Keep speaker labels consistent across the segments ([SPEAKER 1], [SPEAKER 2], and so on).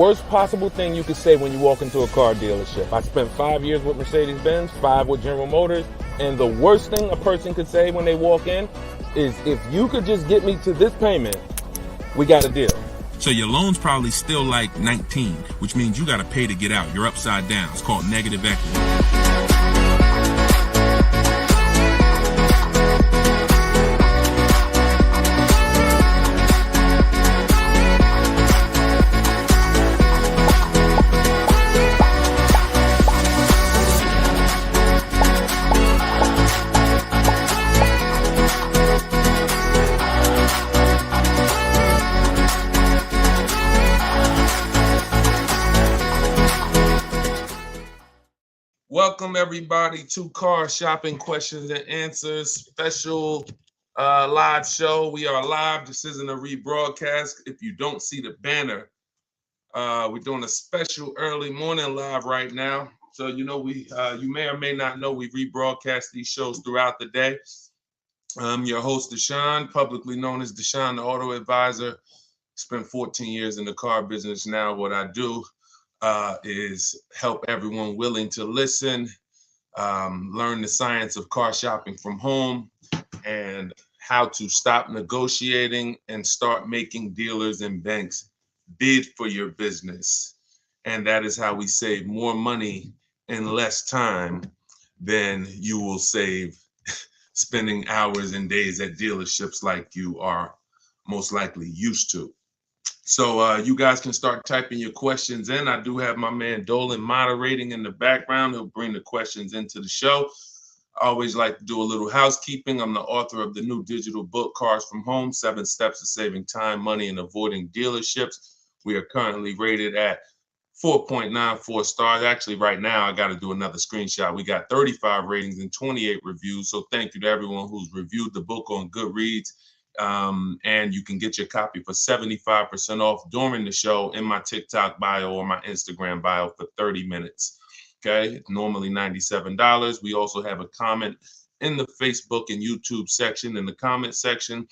[SPEAKER 1] worst possible thing you could say when you walk into a car dealership. I spent 5 years with Mercedes-Benz, 5 with General Motors, and the worst thing a person could say when they walk in is, if you could just get me to this payment, we got a deal.
[SPEAKER 2] So your loan's probably still like 19, which means you got to pay to get out. You're upside down. It's called negative equity.
[SPEAKER 3] Welcome everybody to Car Shopping Questions and Answers special live show. We are live. This isn't a rebroadcast. If you don't see the banner, we're doing a special early morning live right now. So you know you may or may not know we rebroadcast these shows throughout the day. I'm your host Deshone, publicly known as Deshone the Auto Advisor. Spent 14 years in the car business. Now what I do is help everyone willing to listen, learn the science of car shopping from home, and how to stop negotiating and start making dealers and banks bid for your business. And that is how we save more money in less time than you will save spending hours and days at dealerships like you are most likely used to. So you guys can start typing your questions in. I do have my man Dolan moderating in the background. He'll bring the questions into the show. I always like to do a little housekeeping. I'm the author of the new digital book, Cars from Home, 7 Steps to Saving Time, Money, and Avoiding Dealerships. We are currently rated at 4.94 stars. Actually, right now, I got to do another screenshot. We got 35 ratings and 28 reviews. So thank you to everyone who's reviewed the book on Goodreads. And you can get your copy for 75% off during the show in my TikTok bio or my Instagram bio for 30 minutes. Okay, it's normally $97. We also have a comment in the Facebook and YouTube section, in the comment section.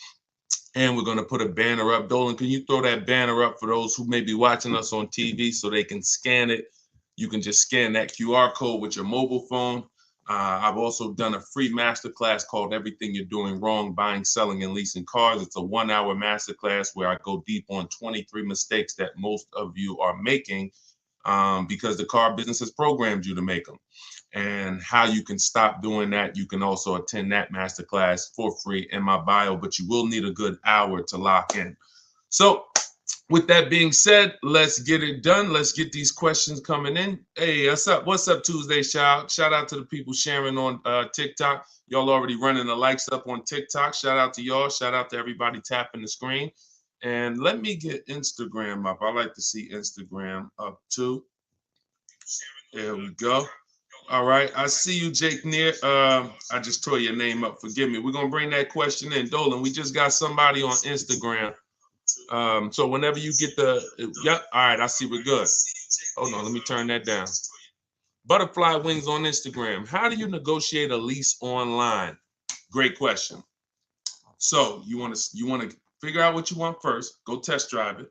[SPEAKER 3] And we're going to put a banner up. Dolan, can you throw that banner up for those who may be watching us on TV so they can scan it? You can just scan that QR code with your mobile phone. I've also done a free masterclass called Everything You're Doing Wrong, Buying, Selling, and Leasing Cars. It's a 1-hour masterclass where I go deep on 23 mistakes that most of you are making because the car business has programmed you to make them, and how you can stop doing that. You can also attend that masterclass for free in my bio, but you will need a good hour to lock in. So with that being said, let's get it done. Let's get these questions coming in. Hey, what's up? What's up, Tuesday, child? Shout out to the people sharing on TikTok. Y'all already running the likes up on TikTok. Shout out to y'all. Shout out to everybody tapping the screen. And let me get Instagram up. I like to see Instagram up too. There we go. All right. I see you, Jake Neer. I just tore your name up. Forgive me. We're going to bring that question in. Dolan, we just got somebody on Instagram. So whenever you get yep, all right, I see we're good. Hold on, let me turn that down. Butterfly Wings on Instagram. How do you negotiate a lease online? Great question. So you want to figure out what you want first. Go test drive it.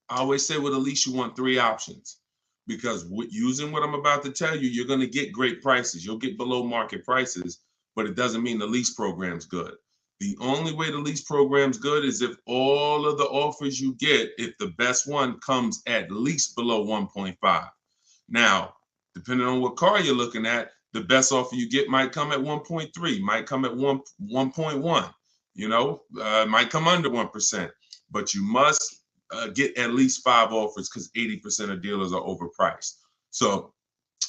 [SPEAKER 3] I always say with a lease, you want 3 options, because using what I'm about to tell you, you're going to get great prices. You'll get below market prices, but it doesn't mean the lease program's good. The only way the lease program's good is if all of the offers you get, if the best one comes at least below 1.5. Now, depending on what car you're looking at, the best offer you get might come at 1.3, might come at 1.1, might come under 1%, but you must get at least 5 offers, because 80% of dealers are overpriced. So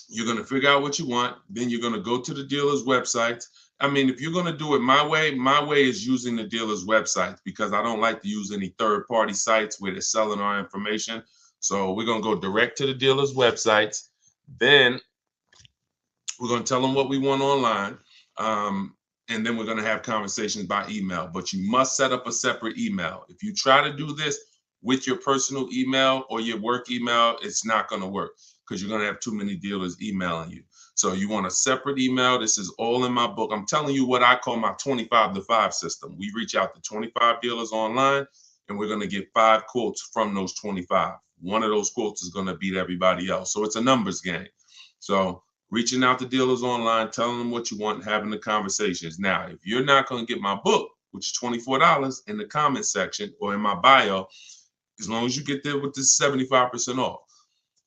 [SPEAKER 3] you're going to figure out what you want. Then you're going to go to the dealer's websites. I mean, if you're going to do it my way is using the dealer's websites, because I don't like to use any third-party sites where they're selling our information. So we're going to go direct to the dealer's websites. Then we're going to tell them what we want online. And then we're going to have conversations by email. But you must set up a separate email. If you try to do this with your personal email or your work email, it's not going to work, because you're going to have too many dealers emailing you. So you want a separate email. This is all in my book. I'm telling you what I call my 25 to 5 system. We reach out to 25 dealers online, and we're going to get 5 quotes from those 25. one of those quotes is going to beat everybody else. So it's a numbers game. So reaching out to dealers online, telling them what you want, and having the conversations. Now, if you're not going to get my book, which is $24 in the comment section or in my bio, as long as you get there with this 75% off,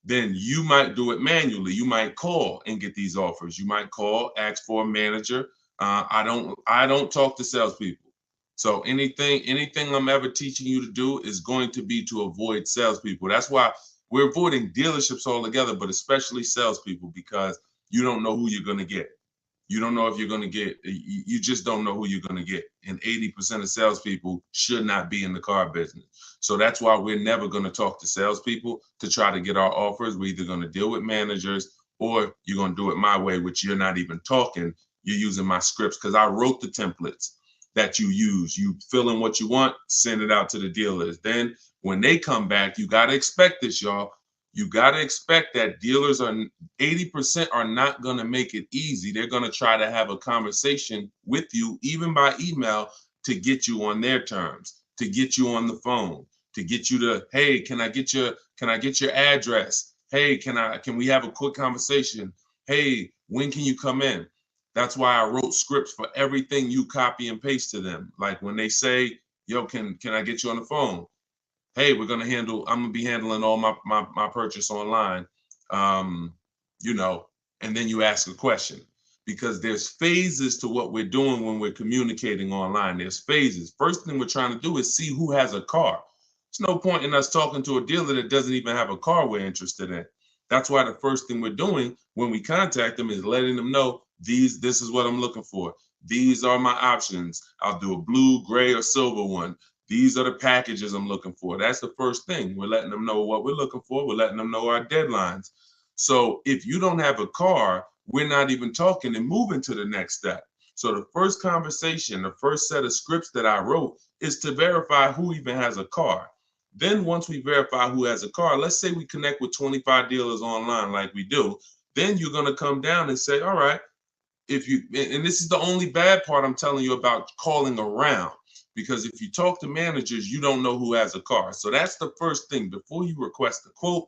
[SPEAKER 3] then you might do it manually. You might call and get these offers. You might call, ask for a manager. I don't talk to salespeople. So anything I'm ever teaching you to do is going to be to avoid salespeople. That's why we're avoiding dealerships altogether, but especially salespeople, because you don't know who you're going to get. You don't know if you're going to get, you just don't know who you're going to get. And 80% of salespeople should not be in the car business. So that's why we're never going to talk to salespeople to try to get our offers. We're either going to deal with managers or you're going to do it my way, which you're not even talking. You're using my scripts because I wrote the templates that you use. You fill in what you want, send it out to the dealers. Then when they come back, you got to expect this, y'all. You got to expect that dealers are 80% are not going to make it easy. They're going to try to have a conversation with you, even by email, to get you on their terms, to get you on the phone, to get you to, hey, can I get your address? Hey, can we have a quick conversation? Hey, when can you come in? That's why I wrote scripts for everything you copy and paste to them. Like when they say, yo, can I get you on the phone? Hey, I'm gonna be handling all my purchase online, you know, and then you ask a question, because there's phases to what we're doing when we're communicating online. There's phases. First thing we're trying to do is see who has a car. There's no point in us talking to a dealer that doesn't even have a car we're interested in. That's why the first thing we're doing when we contact them is letting them know this is what I'm looking for. These are my options. I'll do a blue, gray, or silver one. These are the packages I'm looking for. That's the first thing. We're letting them know what we're looking for. We're letting them know our deadlines. So if you don't have a car, we're not even talking and moving to the next step. So the first conversation, the first set of scripts that I wrote is to verify who even has a car. Then once we verify who has a car, let's say we connect with 25 dealers online like we do, then you're going to come down and say, all right, and this is the only bad part I'm telling you about calling around. Because if you talk to managers, you don't know who has a car. So that's the first thing. Before you request a quote,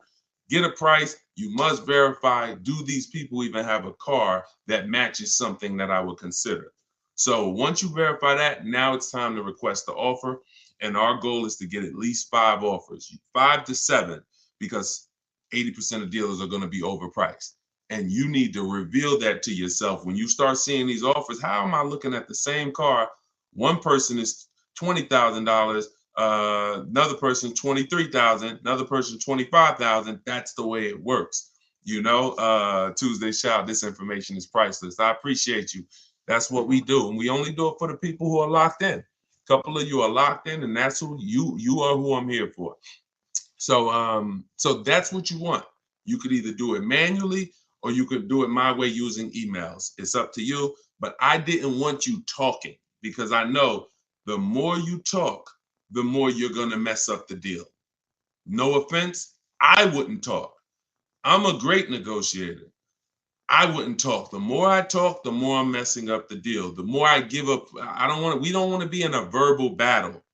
[SPEAKER 3] get a price, you must verify, do these people even have a car that matches something that I would consider? So once you verify that, now it's time to request the offer. And our goal is to get at least 5 offers, 5 to 7, because 80% of dealers are going to be overpriced. And you need to reveal that to yourself. When you start seeing these offers, how am I looking at the same car? One person is $20,000, another person $23,000, another person $25,000. That's the way it works. You know, Tuesday shout, this information is priceless. I appreciate you. That's what we do. And we only do it for the people who are locked in. A couple of you are locked in, and that's who you are, who I'm here for. So so that's what you want. You could either do it manually or you could do it my way using emails. It's up to you. But I didn't want you talking, because I know the more you talk, the more you're going to mess up the deal. No offense, I wouldn't talk. I'm a great negotiator. I wouldn't talk. The more I talk, the more I'm messing up the deal. The more I give up, we don't want to be in a verbal battle.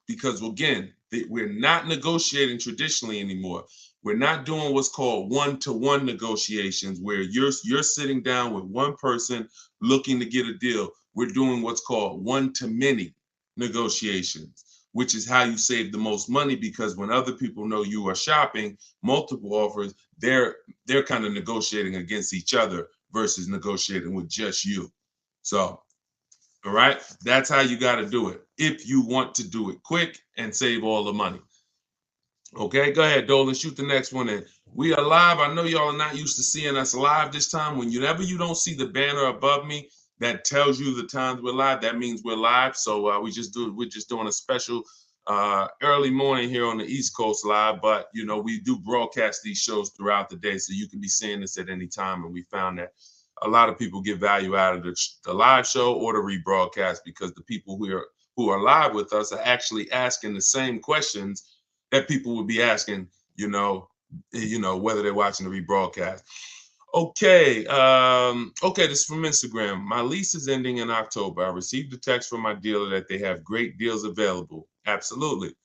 [SPEAKER 3] Because again, we're not negotiating traditionally anymore. We're not doing what's called one-to-one negotiations, where you're sitting down with one person looking to get a deal. We're doing what's called one-to-many negotiations, which is how you save the most money, because when other people know you are shopping multiple offers, they're kind of negotiating against each other versus negotiating with just you. So, all right, that's how you got to do it if you want to do it quick and save all the money. Okay, go ahead, Dolan, shoot the next one in. We are live. I know y'all are not used to seeing us live this time. Whenever you don't see the banner above me that tells you the times we're live, that means we're live. So we're just doing a special early morning here on the East Coast live. But you know, we do broadcast these shows throughout the day, so you can be seeing this at any time. And we found that a lot of people get value out of the live show or the rebroadcast, because the people who are live with us are actually asking the same questions that people would be asking, you know, whether they're watching the rebroadcast. Okay, this is from Instagram. My lease is ending in October. I received a text from my dealer that they have great deals available. Absolutely.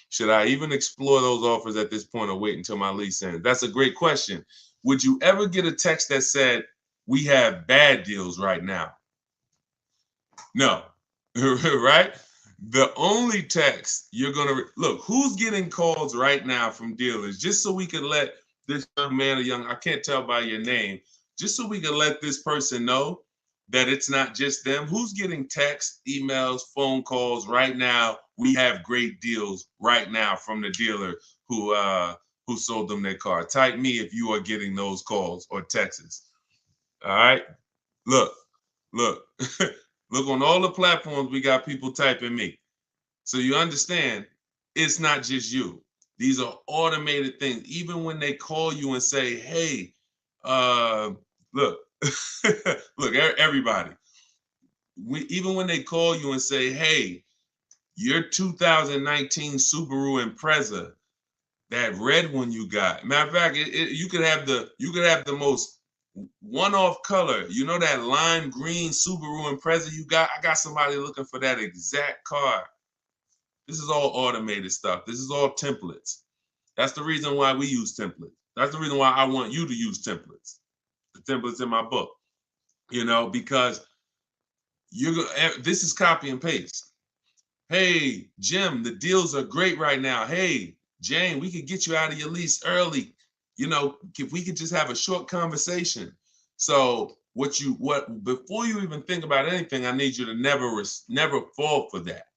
[SPEAKER 3] Should I even explore those offers at this point or wait until my lease ends? That's a great question. Would you ever get a text that said, we have bad deals right now? No, right? The only text you're going to look, who's getting calls right now from dealers, just so we can let this young man or I can't tell by your name, just so we can let this person know that it's not just them. Who's getting texts, emails, phone calls right now? We have great deals right now from the dealer who sold them their car. Type me if you are getting those calls or texts. All right. Look. Look on all the platforms, we got people typing me. So you understand, it's not just you. These are automated things. Even when they call you and say, hey, look, look, everybody. Even when they call you and say, hey, your 2019 Subaru Impreza, that red one you got. Matter of fact, you could have the most one-off color. You know that lime green Subaru Impreza you got? I got somebody looking for that exact car. This is all automated stuff. This is all templates. That's the reason why we use templates. That's the reason why I want you to use templates. The templates in my book, because this is copy and paste. Hey, Jim, the deals are great right now. Hey, Jane, we could get you out of your lease early. If we could just have a short conversation. So before you even think about anything, I need you to never fall for that.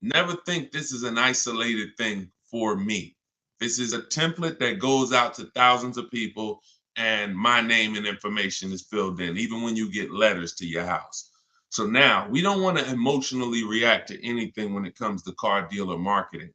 [SPEAKER 3] Never think this is an isolated thing for me. This is a template that goes out to thousands of people, and my name and information is filled in, even when you get letters to your house. So now we don't want to emotionally react to anything when it comes to car dealer marketing,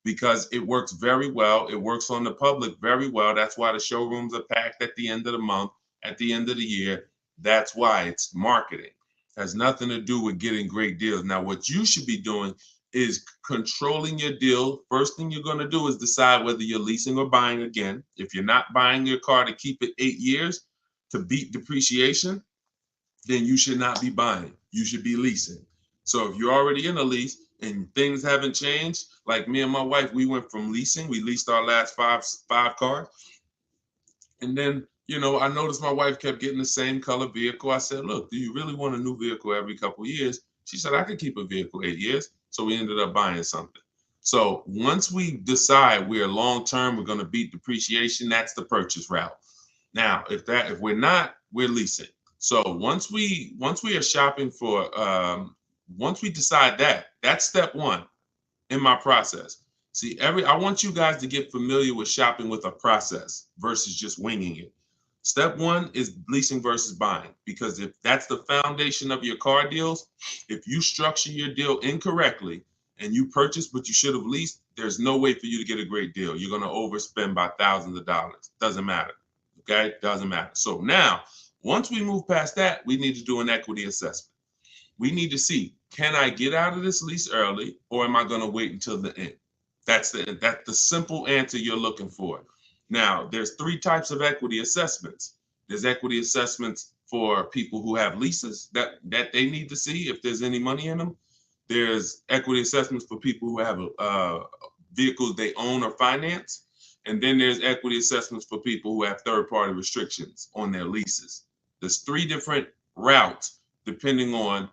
[SPEAKER 3] because it works very well. It works on the public very well. That's why the showrooms are packed at the end of the month, at the end of the year. That's why it's marketing. It has nothing to do with getting great deals. Now, what you should be doing is controlling your deal. First thing you're going to do is decide whether you're leasing or buying again. If you're not buying your car to keep it 8 years to beat depreciation, then you should not be buying. You should be leasing. So if you're already in a lease and things haven't changed, like me and my wife, we went from leasing. We leased our last five cars. And then, I noticed my wife kept getting the same color vehicle. I said, look, do you really want a new vehicle every couple of years? She said, I could keep a vehicle 8 years. So we ended up buying something. So once we decide we're long-term, we're going to beat depreciation, that's the purchase route. Now, if we're not, we're leasing. So once we are shopping for, once we decide that's step one in my process. See, I want you guys to get familiar with shopping with a process versus just winging it. Step one is leasing versus buying, because if that's the foundation of your car deals, if you structure your deal incorrectly and you purchase what you should have leased, there's no way for you to get a great deal. You're going to overspend by thousands of dollars. Doesn't matter. Okay? Doesn't matter. So now, once we move past that, we need to do an equity assessment. We need to see, can I get out of this lease early, or am I going to wait until the end? That's the simple answer you're looking for. Now, there's 3 types of equity assessments. There's equity assessments for people who have leases that they need to see if there's any money in them. There's equity assessments for people who have vehicles they own or finance. And then there's equity assessments for people who have third-party restrictions on their leases. There's 3 different routes depending on,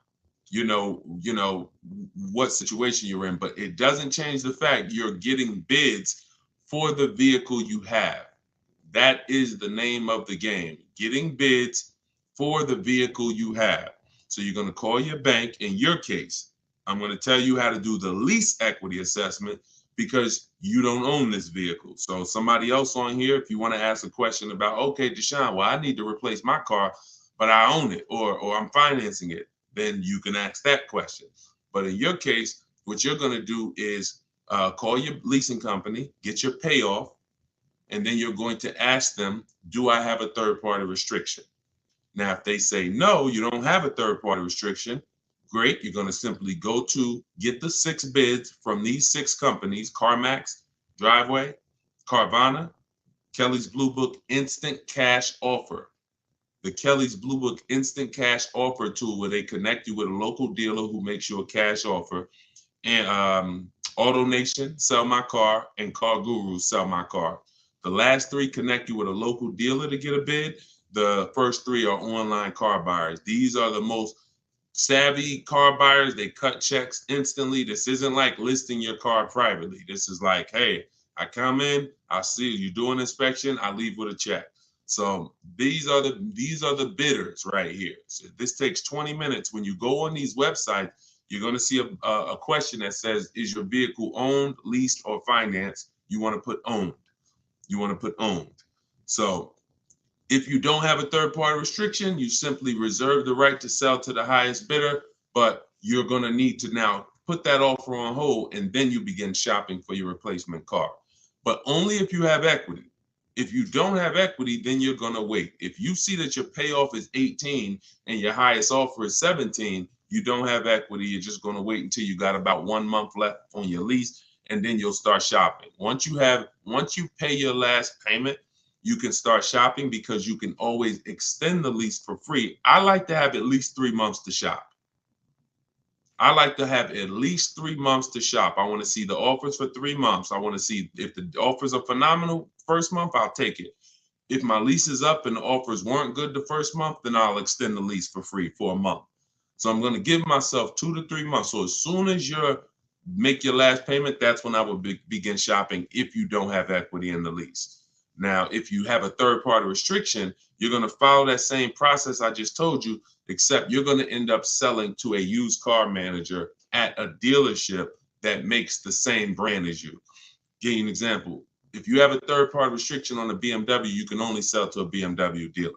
[SPEAKER 3] what situation you're in, but it doesn't change the fact you're getting bids for the vehicle you have. That is the name of the game, getting bids for the vehicle you have. So you're going to call your bank. In your case, I'm going to tell you how to do the lease equity assessment, because you don't own this vehicle. So somebody else on here, if you want to ask a question about, okay, Deshone, well, I need to replace my car, but I own it, or I'm financing it, then you can ask that question. But in your case, what you're going to do is call your leasing company, get your payoff, and then you're going to ask them, do I have a third-party restriction? Now, if they say no, you don't have a third-party restriction, great. You're going to simply go to get the 6 bids from these 6 companies: CarMax, Driveway, Carvana, Kelly's Blue Book Instant Cash Offer. The Kelly's Blue Book Instant Cash Offer tool, where they connect you with a local dealer who makes you a cash offer, and Auto Nation, Sell My Car, and Car Guru, Sell My Car. The last three connect you with a local dealer to get a bid. The first three are online car buyers. These are the most savvy car buyers. They cut checks instantly. This isn't like listing your car privately. This is like, hey, I come in, I see you do an inspection, I leave with a check. So these are the bidders right here. So this takes 20 minutes. When you go on these websites, you're going to see a question that says, is your vehicle owned, leased, or financed? You want to put owned. You want to put owned. So if you don't have a third-party restriction, you simply reserve the right to sell to the highest bidder, but you're going to need to now put that offer on hold, and then you begin shopping for your replacement car. But only if you have equity. If you don't have equity, then you're going to wait. If you see that your payoff is 18 and your highest offer is 17, you don't have equity. You're just going to wait until you got about 1 month left on your lease, and then you'll start shopping. Once you pay your last payment, you can start shopping because you can always extend the lease for free. I like to have at least 3 months to shop. I like to have at least 3 months to shop. I want to see the offers for 3 months. I want to see if the offers are phenomenal first month, I'll take it. If my lease is up and the offers weren't good the first month, then I'll extend the lease for free for a month. So I'm going to give myself 2 to 3 months. So as soon as you make your last payment, that's when I will begin shopping if you don't have equity in the lease. Now, if you have a third-party restriction, you're going to follow that same process I just told you, except you're going to end up selling to a used car manager at a dealership that makes the same brand as you. Give you an example. If you have a third-party restriction on a BMW, you can only sell to a BMW dealer.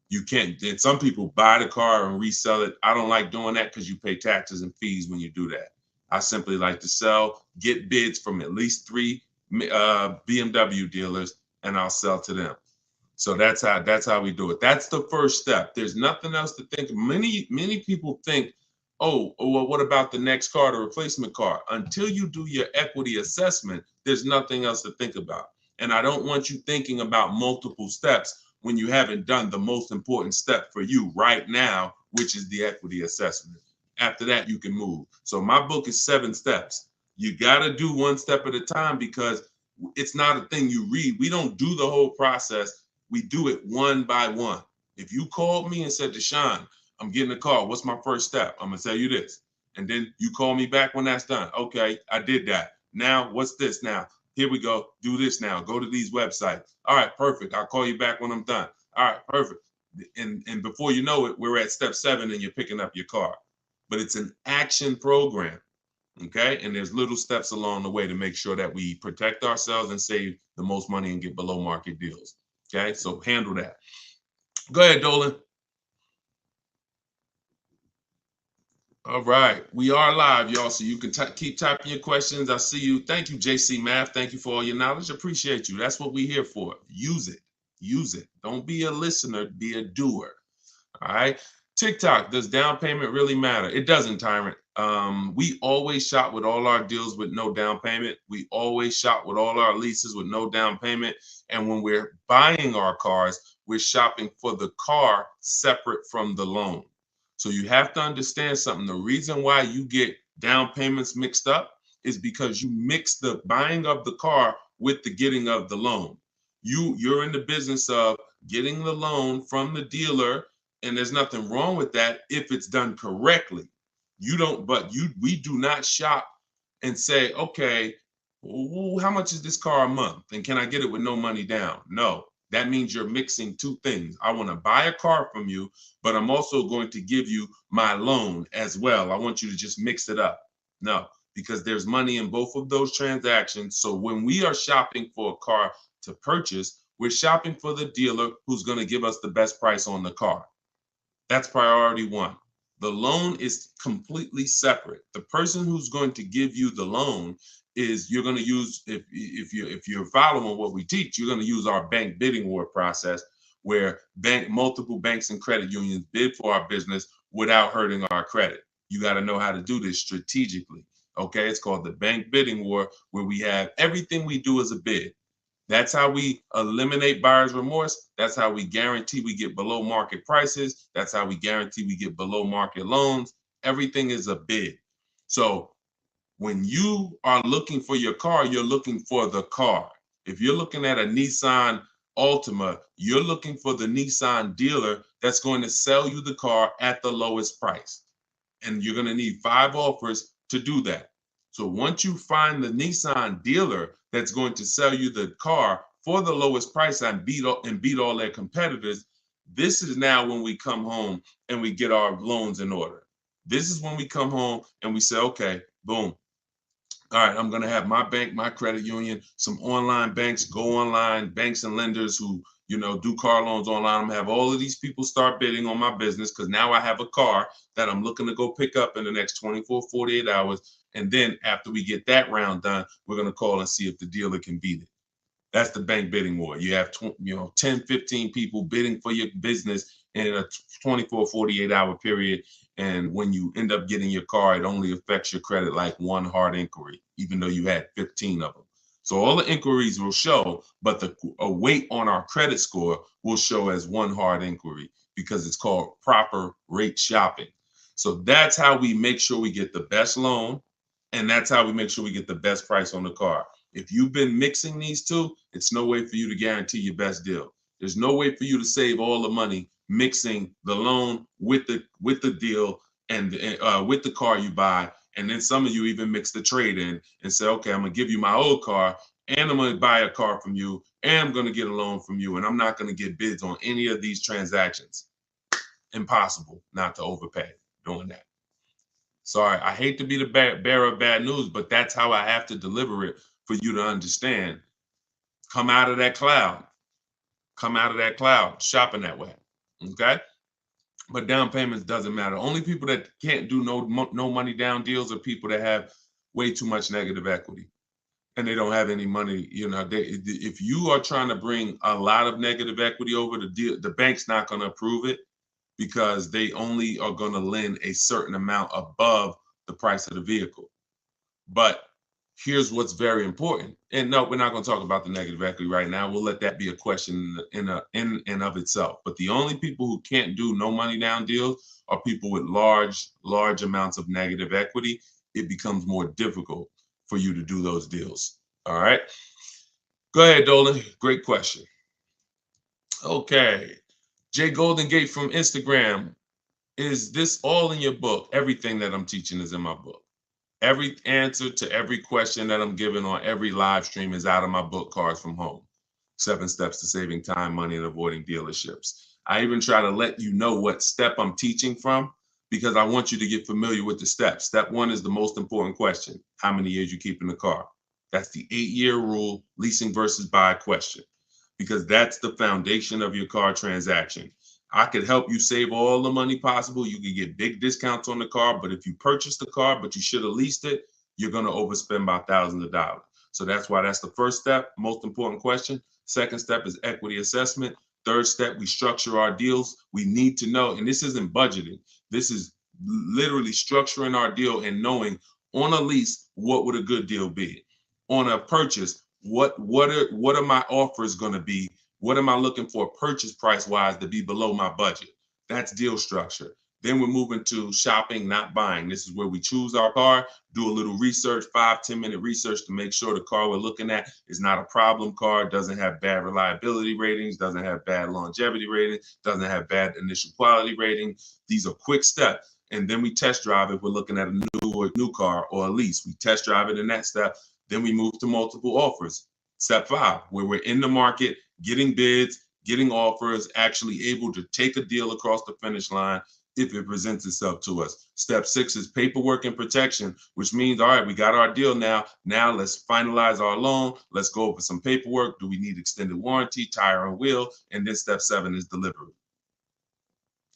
[SPEAKER 3] You can't. And some people buy the car and resell it. I don't like doing that because you pay taxes and fees when you do that. I simply like to sell, get bids from at least 3 BMW dealers, and I'll sell to them. So that's how we do it. That's the first step. There's nothing else to think. Many people think, oh, well, what about the next car, the replacement car? Until you do your equity assessment, there's nothing else to think about. And I don't want you thinking about multiple steps when you haven't done the most important step for you right now, which is the equity assessment. After that, you can move. So my book is 7 steps. You got to do 1 step at a time because it's not a thing you read. We don't do the whole process. We do it one by one. If you called me and said, Deshone, I'm getting a car. What's my first step? I'm going to tell you this. And then you call me back when that's done. Okay, I did that. Now, what's this now? Here we go. Do this now. Go to these websites. All right, perfect. I'll call you back when I'm done. All right, perfect. And before you know it, we're at step 7 and you're picking up your car. But it's an action program. Okay, and there's little steps along the way to make sure that we protect ourselves and save the most money and get below market deals. Okay, so handle that. Go ahead, Dolan. All right, we are live, y'all, so you can keep typing your questions. I see you. Thank you, JC Math. Thank you for all your knowledge. Appreciate you. That's what we're here for. Use it. Use it. Don't be a listener. Be a doer. All right. TikTok, does down payment really matter? It doesn't, Tyrant. We always shop with all our deals with no down payment. We always shop with all our leases with no down payment. And when we're buying our cars, we're shopping for the car separate from the loan. So you have to understand something. The reason why you get down payments mixed up is because you mix the buying of the car with the getting of the loan. You're in the business of getting the loan from the dealer, and there's nothing wrong with that if it's done correctly. We do not shop and say, okay, how much is this car a month? And can I get it with no money down? No, that means you're mixing 2 things. I want to buy a car from you, but I'm also going to give you my loan as well. I want you to just mix it up. No, because there's money in both of those transactions. So when we are shopping for a car to purchase, we're shopping for the dealer who's going to give us the best price on the car. That's priority 1. The loan is completely separate. The person who's going to give you the loan is you're going to use, if you're following what we teach, you're going to use our bank bidding war process where multiple banks and credit unions bid for our business without hurting our credit. You got to know how to do this strategically. Okay, it's called the bank bidding war, where we have everything we do as a bid. That's how we eliminate buyer's remorse. That's how we guarantee we get below market prices. That's how we guarantee we get below market loans. Everything is a bid. So When you are looking for your car, you're looking for the car. If you're looking at a Nissan Altima, you're looking for the Nissan dealer that's going to sell you the car at the lowest price. And you're going to need 5 offers to do that. So once you find the Nissan dealer that's going to sell you the car for the lowest price and beat all their competitors, this is now when we come home and we get our loans in order. This is when we come home and we say, okay, boom. All right, I'm going to have my bank, my credit union, some online banks, go online, banks and lenders who, do car loans online. I'm going to have all of these people start bidding on my business because now I have a car that I'm looking to go pick up in the next 24, 48 hours. And then after we get that round done, we're going to call and see if the dealer can beat it. That's the bank bidding war. You have 10, 15 people bidding for your business in a 24, 48-hour period. And when you end up getting your car, it only affects your credit like one hard inquiry, even though you had 15 of them. So all the inquiries will show, but a weight on our credit score will show as one hard inquiry because it's called proper rate shopping. So that's how we make sure we get the best loan, and that's how we make sure we get the best price on the car. If you've been mixing these two, it's no way for you to guarantee your best deal. There's no way for you to save all the money mixing the loan with the deal and with the car you buy. And then some of you even mix the trade in and say, okay, I'm gonna give you my old car and I'm gonna buy a car from you and I'm gonna get a loan from you and I'm not gonna get bids on any of these transactions. Impossible not to overpay doing that. Sorry, I hate to be the bearer of bad news, but that's how I have to deliver it for you to understand. Come out of that cloud. Come out of that cloud, shopping that way. Okay? But down payments doesn't matter. Only people that can't do no money down deals are people that have way too much negative equity and they don't have any money. If you are trying to bring a lot of negative equity over the deal, the bank's not going to approve it because they only are going to lend a certain amount above the price of the vehicle. But here's what's very important. And no, we're not going to talk about the negative equity right now. We'll let that be a question in and of itself. But the only people who can't do no money down deals are people with large amounts of negative equity. It becomes more difficult for you to do those deals. All right. Go ahead, Dolan. Great question. Okay. Jay Golden Gate from Instagram. Is this all in your book? Everything that I'm teaching is in my book. Every answer to every question that I'm giving on every live stream is out of my book, Cars from Home. 7 Steps to Saving Time, Money, and Avoiding Dealerships. I even try to let you know what step I'm teaching from because I want you to get familiar with the steps. Step 1 is the most important question. How many years you keep in the car? That's the 8-year rule, leasing versus buy question, because that's the foundation of your car transaction. I could help you save all the money possible. You can get big discounts on the car, but if you purchase the car, but you should have leased it, you're going to overspend by thousands of dollars. So that's why that's the first step, most important question. Second step is equity assessment. Third step, we structure our deals. We need to know, and this isn't budgeting. This is literally structuring our deal and knowing on a lease, what would a good deal be? On a purchase, what are my offers going to be? What am I looking for purchase price wise to be below my budget? That's deal structure. Then we're moving to shopping, not buying. This is where we choose our car, do a little research, 5-10 minute research to make sure the car we're looking at is not a problem car, doesn't have bad reliability ratings, doesn't have bad longevity ratings, doesn't have bad initial quality ratings. These are quick steps. And then we test drive if we're looking at a new car or a lease. We test drive it in that step. Then we move to multiple offers. Step 5, where we're in the market, getting bids, getting offers, actually able to take a deal across the finish line if it presents itself to us. Step 6 is paperwork and protection, which means, all right, we got our deal now. Now let's finalize our loan. Let's go over some paperwork. Do we need extended warranty, tire and wheel? And then step 7 is delivery.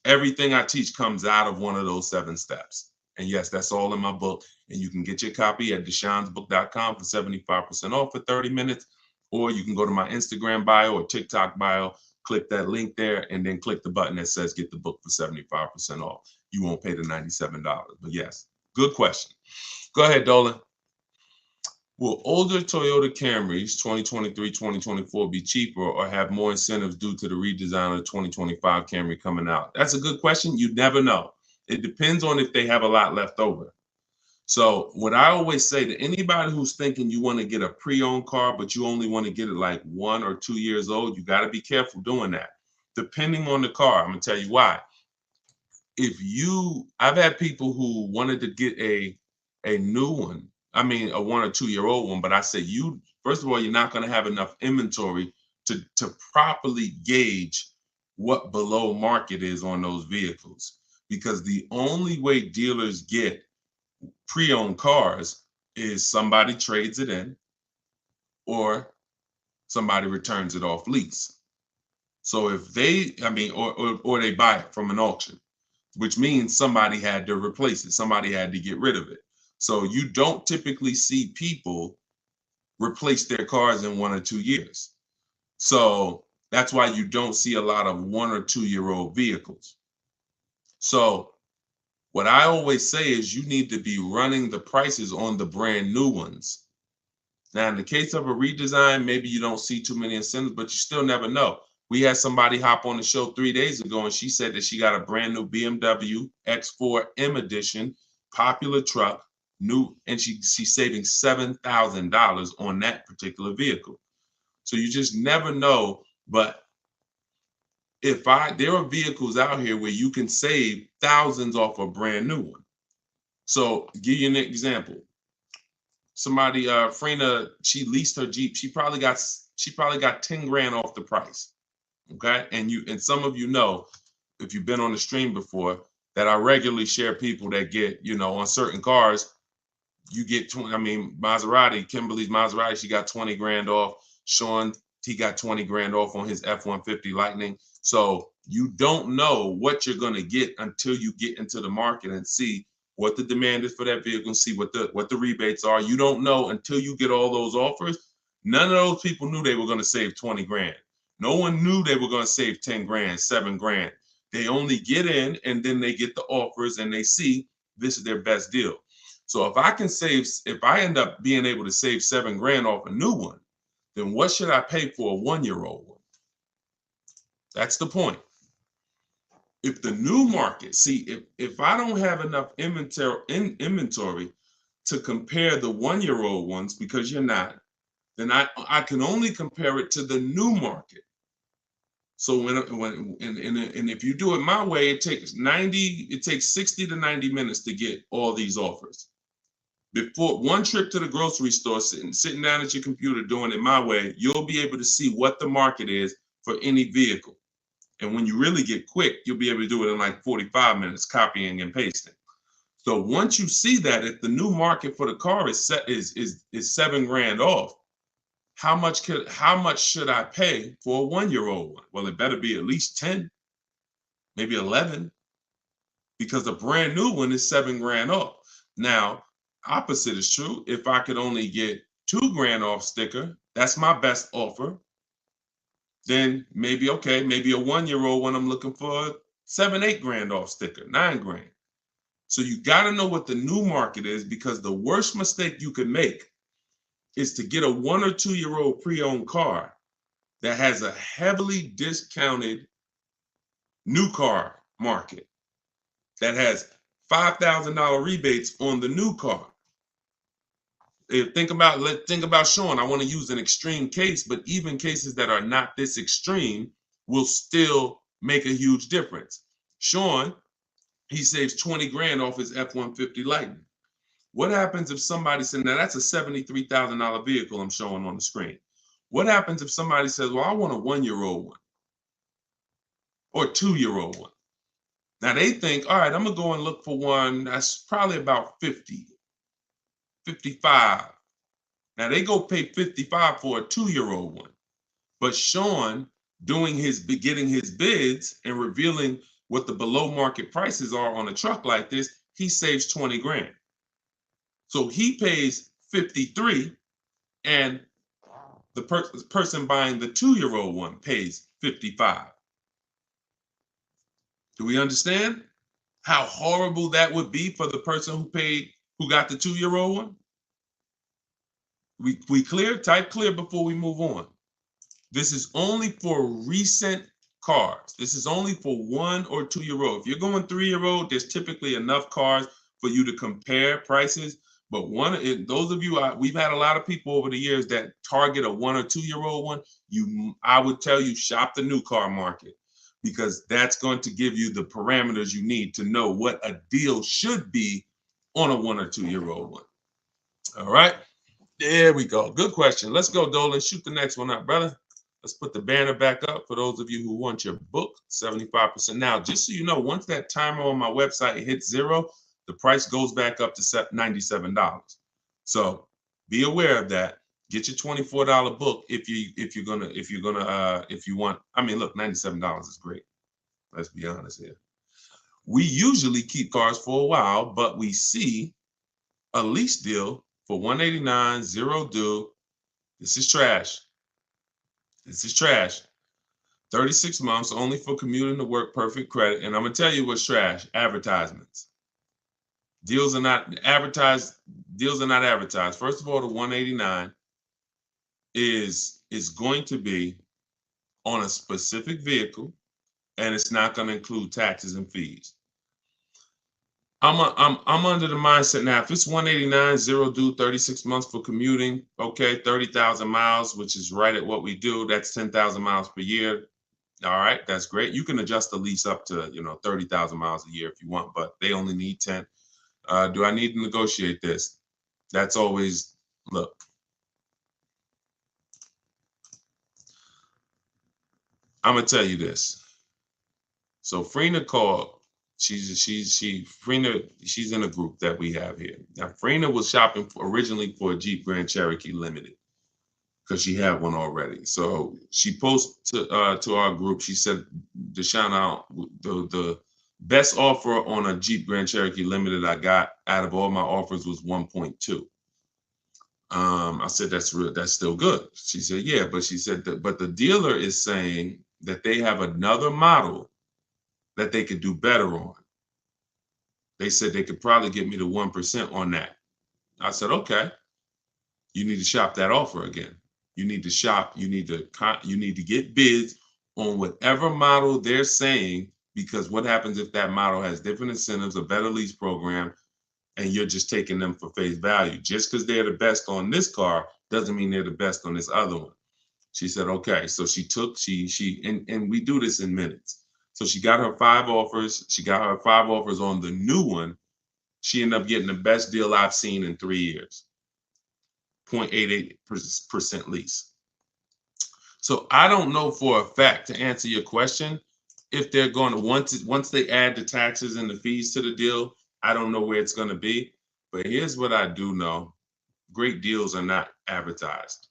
[SPEAKER 3] Everything I teach comes out of one of those 7 steps. And yes, that's all in my book. And you can get your copy at deshonsbook.com for 75% off for 30 minutes. Or you can go to my Instagram bio or TikTok bio, click that link there, and then click the button that says get the book for 75% off. You won't pay the $97. But yes, good question. Go ahead, Dolan. Will older Toyota Camrys 2023, 2024 be cheaper or have more incentives due to the redesign of the 2025 Camry coming out? That's a good question. You never know. It depends on if they have a lot left over. So what I always say to anybody who's thinking you want to get a pre-owned car, but you only want to get it like 1 or 2 years old, you got to be careful doing that. Depending on the car, I'm gonna tell you why. I've had people who wanted to get a new one. I mean, a 1 or 2 year old one, but I say first of all, you're not gonna have enough inventory to properly gauge what below market is on those vehicles. Because the only way dealers get pre-owned cars is somebody trades it in or somebody returns it off lease. So if they, I mean, or they buy it from an auction, which means somebody had to replace it. Somebody had to get rid of it. So you don't typically see people replace their cars in 1 or 2 years. So that's why you don't see a lot of 1 or 2 year old vehicles. So what I always say is you need to be running the prices on the brand new ones. Now, in the case of a redesign, maybe you don't see too many incentives, but you still never know. We had somebody hop on the show 3 days ago, and she said that she got a brand new BMW X4 M Edition, popular truck, new, and she's saving $7,000 on that particular vehicle. So you just never know. But there are vehicles out here where you can save thousands off a brand new one. So give you an example. Somebody, Frena, she leased her Jeep. She probably got 10 grand off the price. Okay. And some of you know, if you've been on the stream before, that I regularly share people that get, on certain cars, you get 20. I mean, Maserati, Kimberly's Maserati, she got 20 grand off. Sean, he got 20 grand off on his F-150 Lightning. So you don't know what you're going to get until you get into the market and see what the demand is for that vehicle and see what the rebates are. You don't know until you get all those offers. None of those people knew they were going to save 20 grand. No one knew they were going to save 10 grand, 7 grand. They only get in and then they get the offers and they see this is their best deal. So if I end up being able to save 7 grand off a new one, then what should I pay for a 1 year old one? That's the point. If the new market, if I don't have enough inventory to compare the 1 year old ones, because you're not, then I can only compare it to the new market. So if you do it my way, it takes 60 to 90 minutes to get all these offers. Before one trip to the grocery store, sitting down at your computer doing it my way, you'll be able to see what the market is for any vehicle. And when you really get quick, you'll be able to do it in like 45 minutes, copying and pasting. So once you see that, if the new market for the car is 7 grand off, how much should I pay for a 1 year old one? Well, it better be at least 10, maybe 11, because a brand new one is 7 grand off. Now, opposite is true. If I could only get 2 grand off sticker, that's my best offer. Then maybe a 1 year old one I'm looking for 7, 8 grand off sticker, 9 grand. So you got to know what the new market is, because the worst mistake you could make is to get a 1 or 2 year old pre-owned car that has a heavily discounted new car market that has $5,000 rebates on the new car. Think about Sean. I want to use an extreme case, but even cases that are not this extreme will still make a huge difference. Sean, he saves 20 grand off his F-150 Lightning. What happens if somebody said, now that's a $73,000 vehicle I'm showing on the screen. What happens if somebody says, well, I want a 1 year old one or a 2 year old one? Now they think, all right, I'm gonna go and look for one that's probably about 50, 55. Now they go pay 55 for a 2 year old one. But Sean, getting his bids and revealing what the below market prices are on a truck like this, he saves 20 grand. So he pays 53, and the person buying the 2 year old one pays 55. Do we understand how horrible that would be for the person who got the 2 year old one? We clear? Type clear before we move on. This is only for recent cars. This is only for 1 or 2 year old. If you're going 3 year old, there's typically enough cars for you to compare prices. But those of you, we've had a lot of people over the years that target a 1 or 2 year old one. I would tell you, shop the new car market, because that's going to give you the parameters you need to know what a deal should be on a 1 or 2 year old one. All right, there we go. Good question. Let's go, Dolan. Shoot the next one up, brother. Let's put the banner back up for those of you who want your book, 75%. Now, just so you know, once that timer on my website hits 0, the price goes back up to $97. So be aware of that. Get your $24 book if you want. I mean, look, $97 is great. Let's be honest here. We usually keep cars for a while, but we see a lease deal for $189, 0 due. This is trash. This is trash. 36 months only for commuting to work, perfect credit. And I'm gonna tell you what's trash: advertisements. Deals are not advertised. Deals are not advertised. First of all, the 189 is going to be on a specific vehicle, and it's not going to include taxes and fees. I'm under the mindset now, if it's 189, 0 due, 36 months for commuting, okay, 30,000 miles, which is right at what we do. That's 10,000 miles per year. All right, that's great. You can adjust the lease up to 30,000 miles a year if you want, but they only need 10. Do I need to negotiate this? That's always, look. I'm gonna tell you this. So Frina called. She's in a group that we have here. Now Frina was shopping originally for a Jeep Grand Cherokee Limited because she had one already. So she posted to our group. She said, Deshone, the best offer on a Jeep Grand Cherokee Limited I got out of all my offers was 1.2. I said, that's still good. She said, yeah, but she said but the dealer is saying that they have another model that they could do better on. They said they could probably get me to 1% on that. I said, okay, you need to shop that offer again. You need to shop, you need to get bids on whatever model they're saying, because what happens if that model has different incentives, a better lease program, and you're just taking them for face value? Just because they're the best on this car doesn't mean they're the best on this other one. She said, okay. So and we do this in minutes. So she got her 5 offers. She got her 5 offers on the new one. She ended up getting the best deal I've seen in 3 years. 0.88% lease. So I don't know for a fact, to answer your question, if they're going to, once they add the taxes and the fees to the deal, I don't know where it's going to be. But here's what I do know. Great deals are not advertised.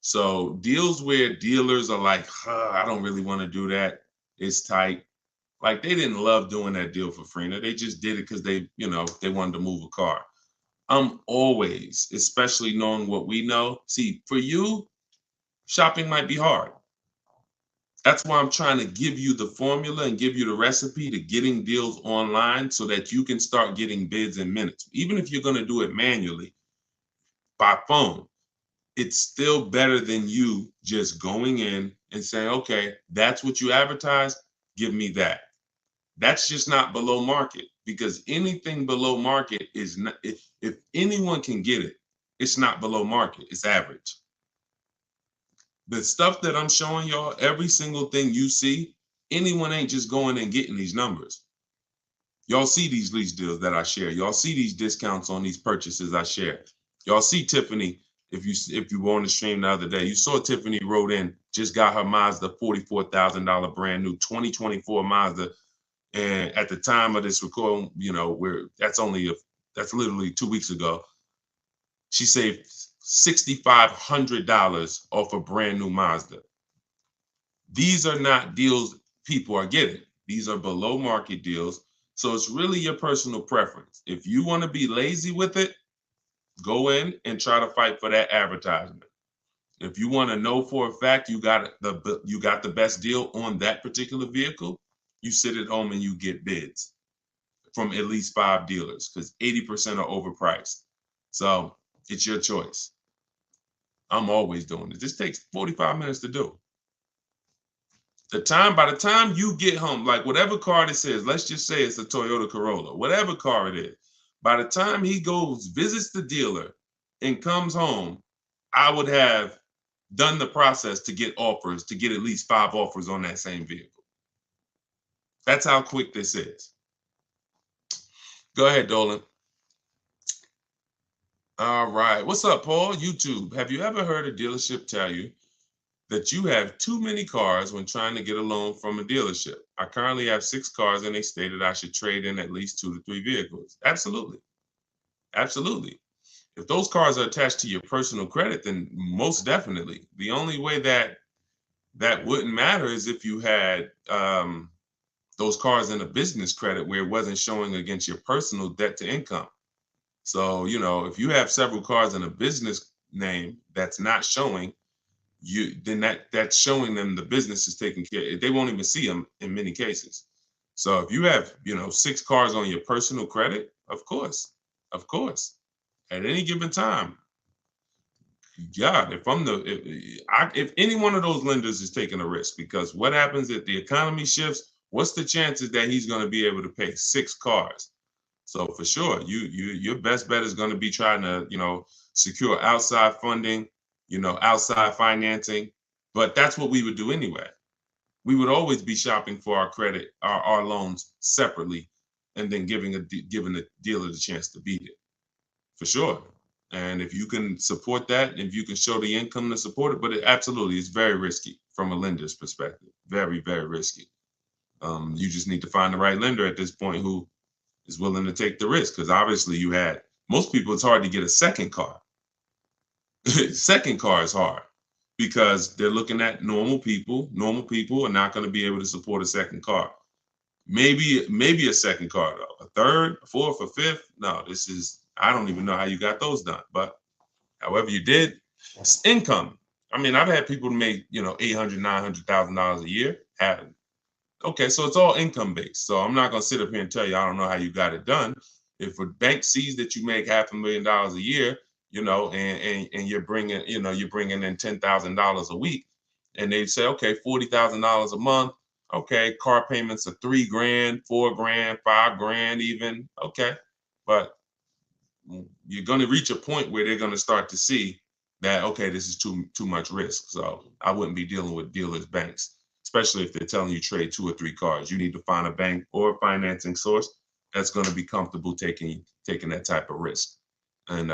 [SPEAKER 3] So deals where dealers are like, I don't really want to do that, it's tight. Like, they didn't love doing that deal for Frina. They just did it because they wanted to move a car. I'm always, especially knowing what we know. See, for you, shopping might be hard. That's why I'm trying to give you the formula and give you the recipe to getting deals online so that you can start getting bids in minutes. Even if you're going to do it manually by phone, it's still better than you just going in and saying, okay, that's what you advertise, give me that. That's just not below market, because anything below market is not, if anyone can get it, it's not below market, it's average. The stuff that I'm showing y'all, every single thing you see, anyone ain't just going and getting these numbers. Y'all see these lease deals that I share. Y'all see these discounts on these purchases I share. Y'all see Tiffany. If you were on the stream the other day, you saw Tiffany wrote in, just got her Mazda $44,000 brand new 2024 Mazda. And at the time of this recording, that's literally 2 weeks ago, she saved $6,500 off a brand new Mazda. These are not deals people are getting. These are below market deals. So it's really your personal preference. If you want to be lazy with it, go in and try to fight for that advertisement. If you want to know for a fact you got the best deal on that particular vehicle, you sit at home and you get bids from at least 5 dealers, because 80% are overpriced. So it's your choice. I'm always doing it. This takes 45 minutes to do. By the time you get home, like whatever car this is, let's just say it's a Toyota Corolla, whatever car it is, by the time he goes, visits the dealer and comes home, I would have done the process to get offers, to get at least 5 offers on that same vehicle. That's how quick this is. Go ahead, Dolan. All right. What's up, Paul? YouTube. Have you ever heard a dealership tell you that you have too many cars when trying to get a loan from a dealership? I currently have 6 cars and they stated I should trade in at least 2 to 3 vehicles. Absolutely. Absolutely. If those cars are attached to your personal credit, then most definitely. The only way that wouldn't matter is if you had those cars in a business credit where it wasn't showing against your personal debt to income. So, you know, if you have several cars in a business name that's not showing, then that's showing them the business is taking care. They won't even see them in many cases. So if you have, 6 cars on your personal credit, of course, at any given time, yeah, if any one of those lenders is taking a risk, because what happens if the economy shifts? What's the chances that he's going to be able to pay 6 cars? So for sure, your best bet is going to be trying to, secure outside funding, outside financing. But that's what we would do anyway. We would always be shopping for our credit, our loans separately, and then giving the dealer the chance to beat it, for sure. And if you can support that, if you can show the income to support it, but it absolutely is very risky from a lender's perspective. Very, very risky. You just need to find the right lender at this point who is willing to take the risk, because obviously most people, it's hard to get a second car. Second car is hard because they're looking at normal people. Normal people are not going to be able to support a second car. Maybe a second car though, a third, a fourth, a fifth. No, I don't even know how you got those done, but however you did, it's income. I mean, I've had people make, $800,000, $900,000 a year. Okay, so it's all income based. So I'm not going to sit up here and tell you I don't know how you got it done. If a bank sees that you make $500,000 a year, and you're bringing in $10,000 a week, and they say, okay, $40,000 a month. Okay, car payments are $3,000, $4,000, $5,000 even. Okay, but you're going to reach a point where they're going to start to see that, okay, this is too much risk. So I wouldn't be dealing with dealers, banks, especially if they're telling you trade 2 or 3 cars. You need to find a bank or a financing source that's going to be comfortable taking that type of risk. And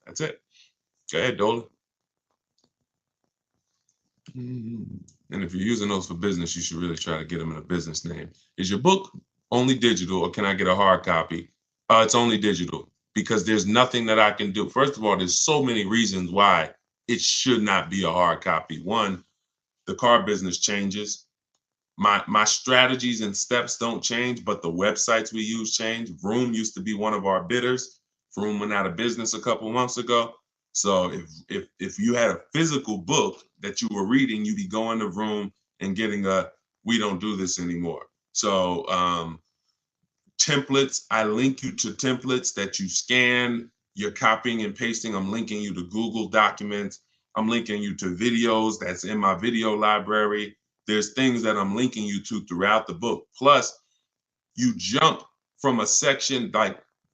[SPEAKER 3] that's it. Go ahead, Dolan. And if you're using those for business, you should really try to get them in a business name. Is your book only digital, or can I get a hard copy? It's only digital, because there's nothing that I can do. First of all, there's so many reasons why it should not be a hard copy. One, the car business changes. My strategies and steps don't change, but the websites we use change. Vroom used to be one of our bidders. Vroom went out of business a couple months ago. So if you had a physical book that you were reading, you'd be going to Vroom and getting we don't do this anymore. So templates, I link you to templates that you scan, you're copying and pasting. I'm linking you to Google Documents. I'm linking you to videos that's in my video library. There's things that I'm linking you to throughout the book. Plus, you jump from a section,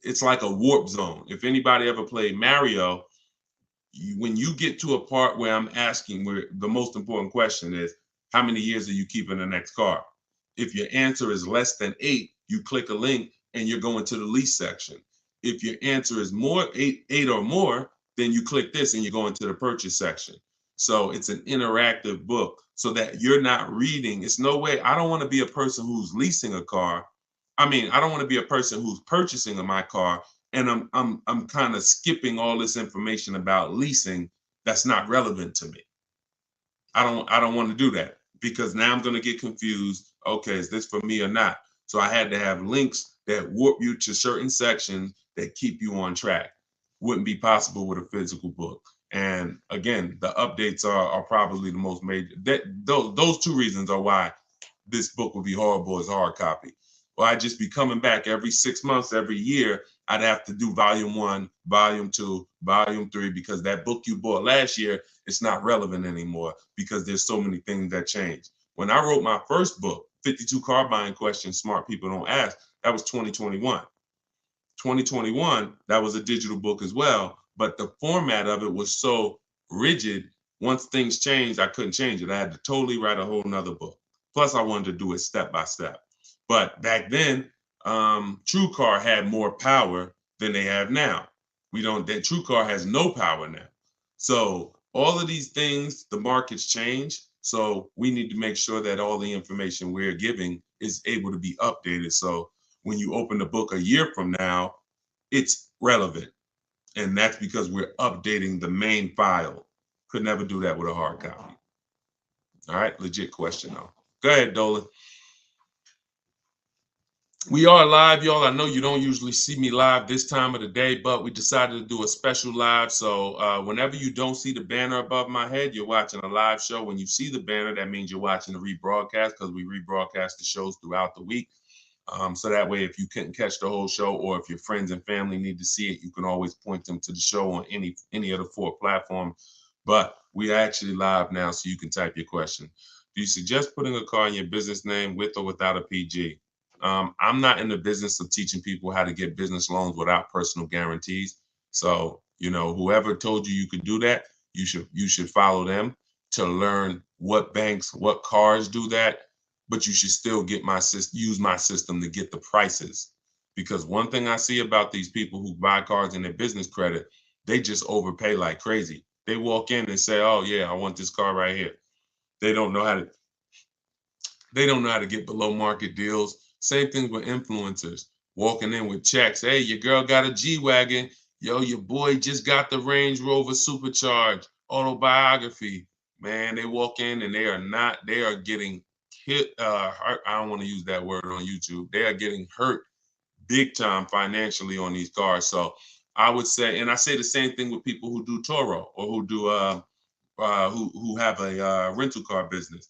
[SPEAKER 3] it's like a warp zone. If anybody ever played Mario, when you get to a part where I'm asking, where the most important question is, how many years are you keeping the next car? If your answer is less than 8, you click a link and you're going to the lease section. If your answer is more, 8 or more, then you click this and you're going to the purchase section. So it's an interactive book so that you're not reading. It's no way. I don't want to be a person who's leasing a car. I don't want to be a person who's purchasing my car and I'm kind of skipping all this information about leasing that's not relevant to me. I don't want to do that, because now I'm going to get confused. Okay, is this for me or not? So I had to have links that warp you to certain sections that keep you on track. Wouldn't be possible with a physical book. And again, the updates are probably the most major. Those 2 reasons are why this book would be horrible as a hard copy. Well, I'd just be coming back every 6 months, every year. I'd have to do volume 1, volume 2, volume 3, because that book you bought last year, it's not relevant anymore because there's so many things that change. When I wrote my first book, 52 Car Buying Questions Smart People Don't Ask, that was 2021. 2021, that was a digital book as well, but the format of it was so rigid. Once things changed, I couldn't change it. I had to totally write a whole nother book. Plus, I wanted to do it step by step. But back then, TrueCar had more power than they have now. That TrueCar has no power now. So all of these things, the markets change. So we need to make sure that all the information we're giving is able to be updated. So when you open the book a year from now, it's relevant. And that's because we're updating the main file. Could never do that with a hard copy. All right, legit question though. Go ahead, Dolan. We are live, y'all. I know you don't usually see me live this time of the day, but we decided to do a special live. So whenever you don't see the banner above my head, you're watching a live show. When you see the banner, that means you're watching the rebroadcast, because we rebroadcast the shows throughout the week. So that way, if you couldn't catch the whole show, or if your friends and family need to see it, you can always point them to the show on any of the 4 platforms. But we are actually live now, so you can type your question. Do you suggest putting a car in your business name with or without a PG? I'm not in the business of teaching people how to get business loans without personal guarantees. So, whoever told you could do that, you should follow them to learn what banks, what cars do that. But you should still use my system to get the prices. Because one thing I see about these people who buy cars in their business credit, they just overpay like crazy. They walk in and say, "Oh yeah, I want this car right here." They don't know how to get below market deals. Same thing with influencers walking in with checks. Hey, your girl got a G-Wagon. Yo, your boy just got the Range Rover Supercharged autobiography. Man, they walk in and they are getting hit. I don't want to use that word on YouTube. They are getting hurt big time financially on these cars. So I would say, and I say the same thing with people who do Toro, or who do who have a rental car business.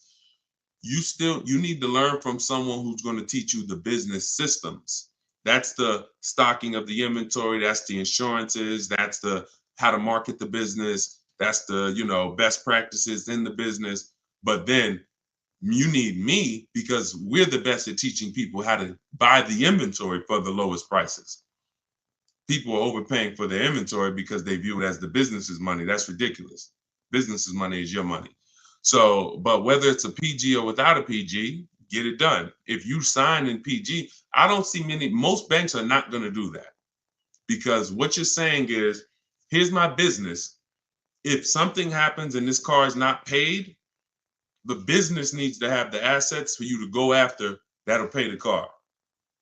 [SPEAKER 3] You need to learn from someone who's going to teach you the business systems. That's the stocking of the inventory. That's the insurances. That's the how to market the business. That's the best practices in the business. But then you need me, because we're the best at teaching people how to buy the inventory for the lowest prices. People are overpaying for their inventory because they view it as the business's money. That's ridiculous. Business's money is your money. So, but whether it's a PG or without a PG, get it done. If you sign in PG, I don't see most banks are not going to do that, because what you're saying is, here's my business. If something happens and this car is not paid, the business needs to have the assets for you to go after that'll pay the car.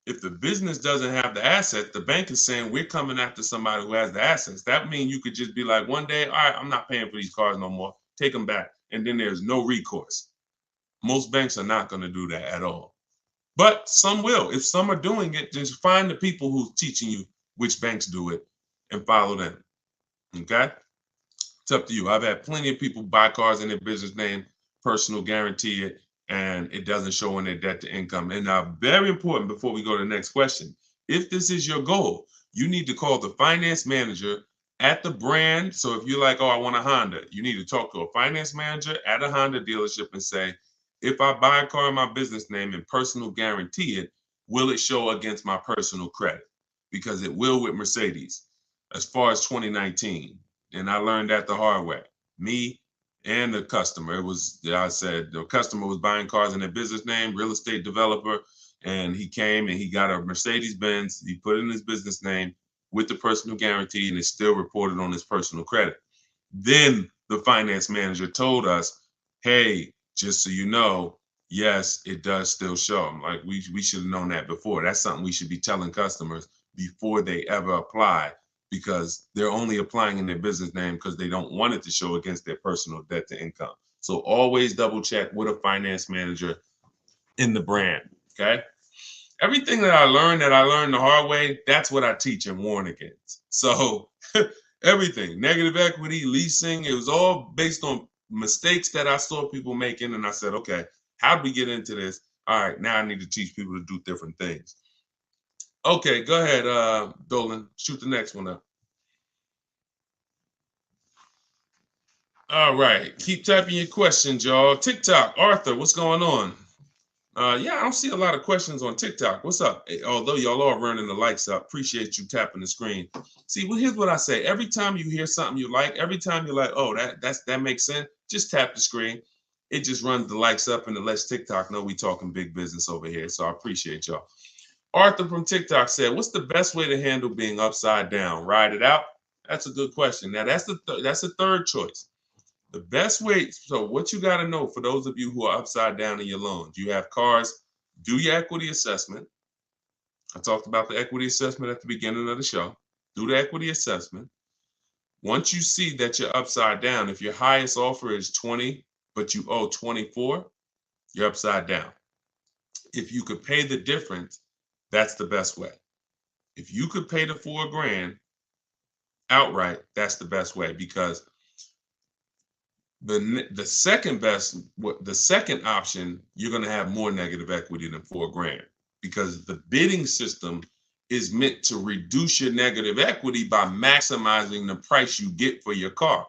[SPEAKER 3] If the business doesn't have the assets, the bank is saying, we're coming after somebody who has the assets. That means you could just be like, one day, all right, I'm not paying for these cars no more. Take them back. And then there's no recourse. Most banks are not going to do that at all. But some will. If some are doing it, just find the people who's teaching you which banks do it and follow them. Okay? It's up to you. I've had plenty of people buy cars in their business name, personal guarantee it, and it doesn't show in their debt to income. And very important, before we go to the next question, if this is your goal, you need to call the finance manager at the brand. So if you're like, oh, I want a Honda, you need to talk to a finance manager at a Honda dealership and say, if I buy a car in my business name and personal guarantee it, will it show against my personal credit? Because it will with Mercedes as far as 2019. And I learned that the hard way. Me and the customer. I said the customer was buying cars in their business name, real estate developer, and he came and he got a Mercedes Benz. He put it in his business name with the personal guarantee, and it's still reported on his personal credit. Then the finance manager told us, hey, just so you know, yes, it does still show. I'm like, we should have known that before. That's something we should be telling customers before they ever apply, because they're only applying in their business name because they don't want it to show against their personal debt to income. So always double check with a finance manager in the brand, okay? Everything that I learned the hard way, that's what I teach and warn against. So everything, negative equity, leasing, it was all based on mistakes that I saw people making. And I said, okay, how do we get into this? All right, now I need to teach people to do different things. Okay, go ahead, Dolan. Shoot the next one up. All right, keep typing your questions, y'all. TikTok, Arthur, what's going on? Yeah, I don't see a lot of questions on TikTok. What's up? Although y'all are running the likes up, appreciate you tapping the screen. See, well, here's what I say. Every time you hear something you like, every time you're like, oh, that makes sense, just tap the screen. It just runs the likes up and it lets TikTok know we talking big business over here. So I appreciate y'all. Arthur from TikTok said, what's the best way to handle being upside down? Ride it out? That's a good question. Now, that's the third choice. The best way, so what you got to know for those of you who are upside down in your loans, you have cars, do your equity assessment. I talked about the equity assessment at the beginning of the show. Do the equity assessment. Once you see that you're upside down, if your highest offer is 20, but you owe 24, you're upside down. If you could pay the difference, that's the best way. If you could pay the $4,000 outright, that's the best way, because the second option, you're going to have more negative equity than $4,000, because the bidding system is meant to reduce your negative equity by maximizing the price you get for your car.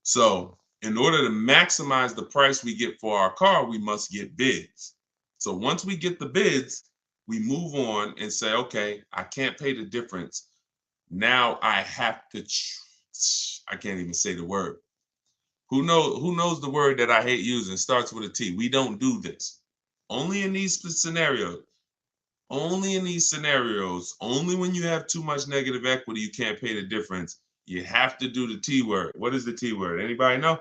[SPEAKER 3] So in order to maximize the price we get for our car, we must get bids. So once we get the bids, we move on and say, okay, I can't pay the difference. Now I have to, I can't even say the word. Who knows the word that I hate using? Starts with a T. We don't do this. Only in these scenarios. Only in these scenarios. Only when you have too much negative equity, you can't pay the difference. You have to do the T word. What is the T word? Anybody know?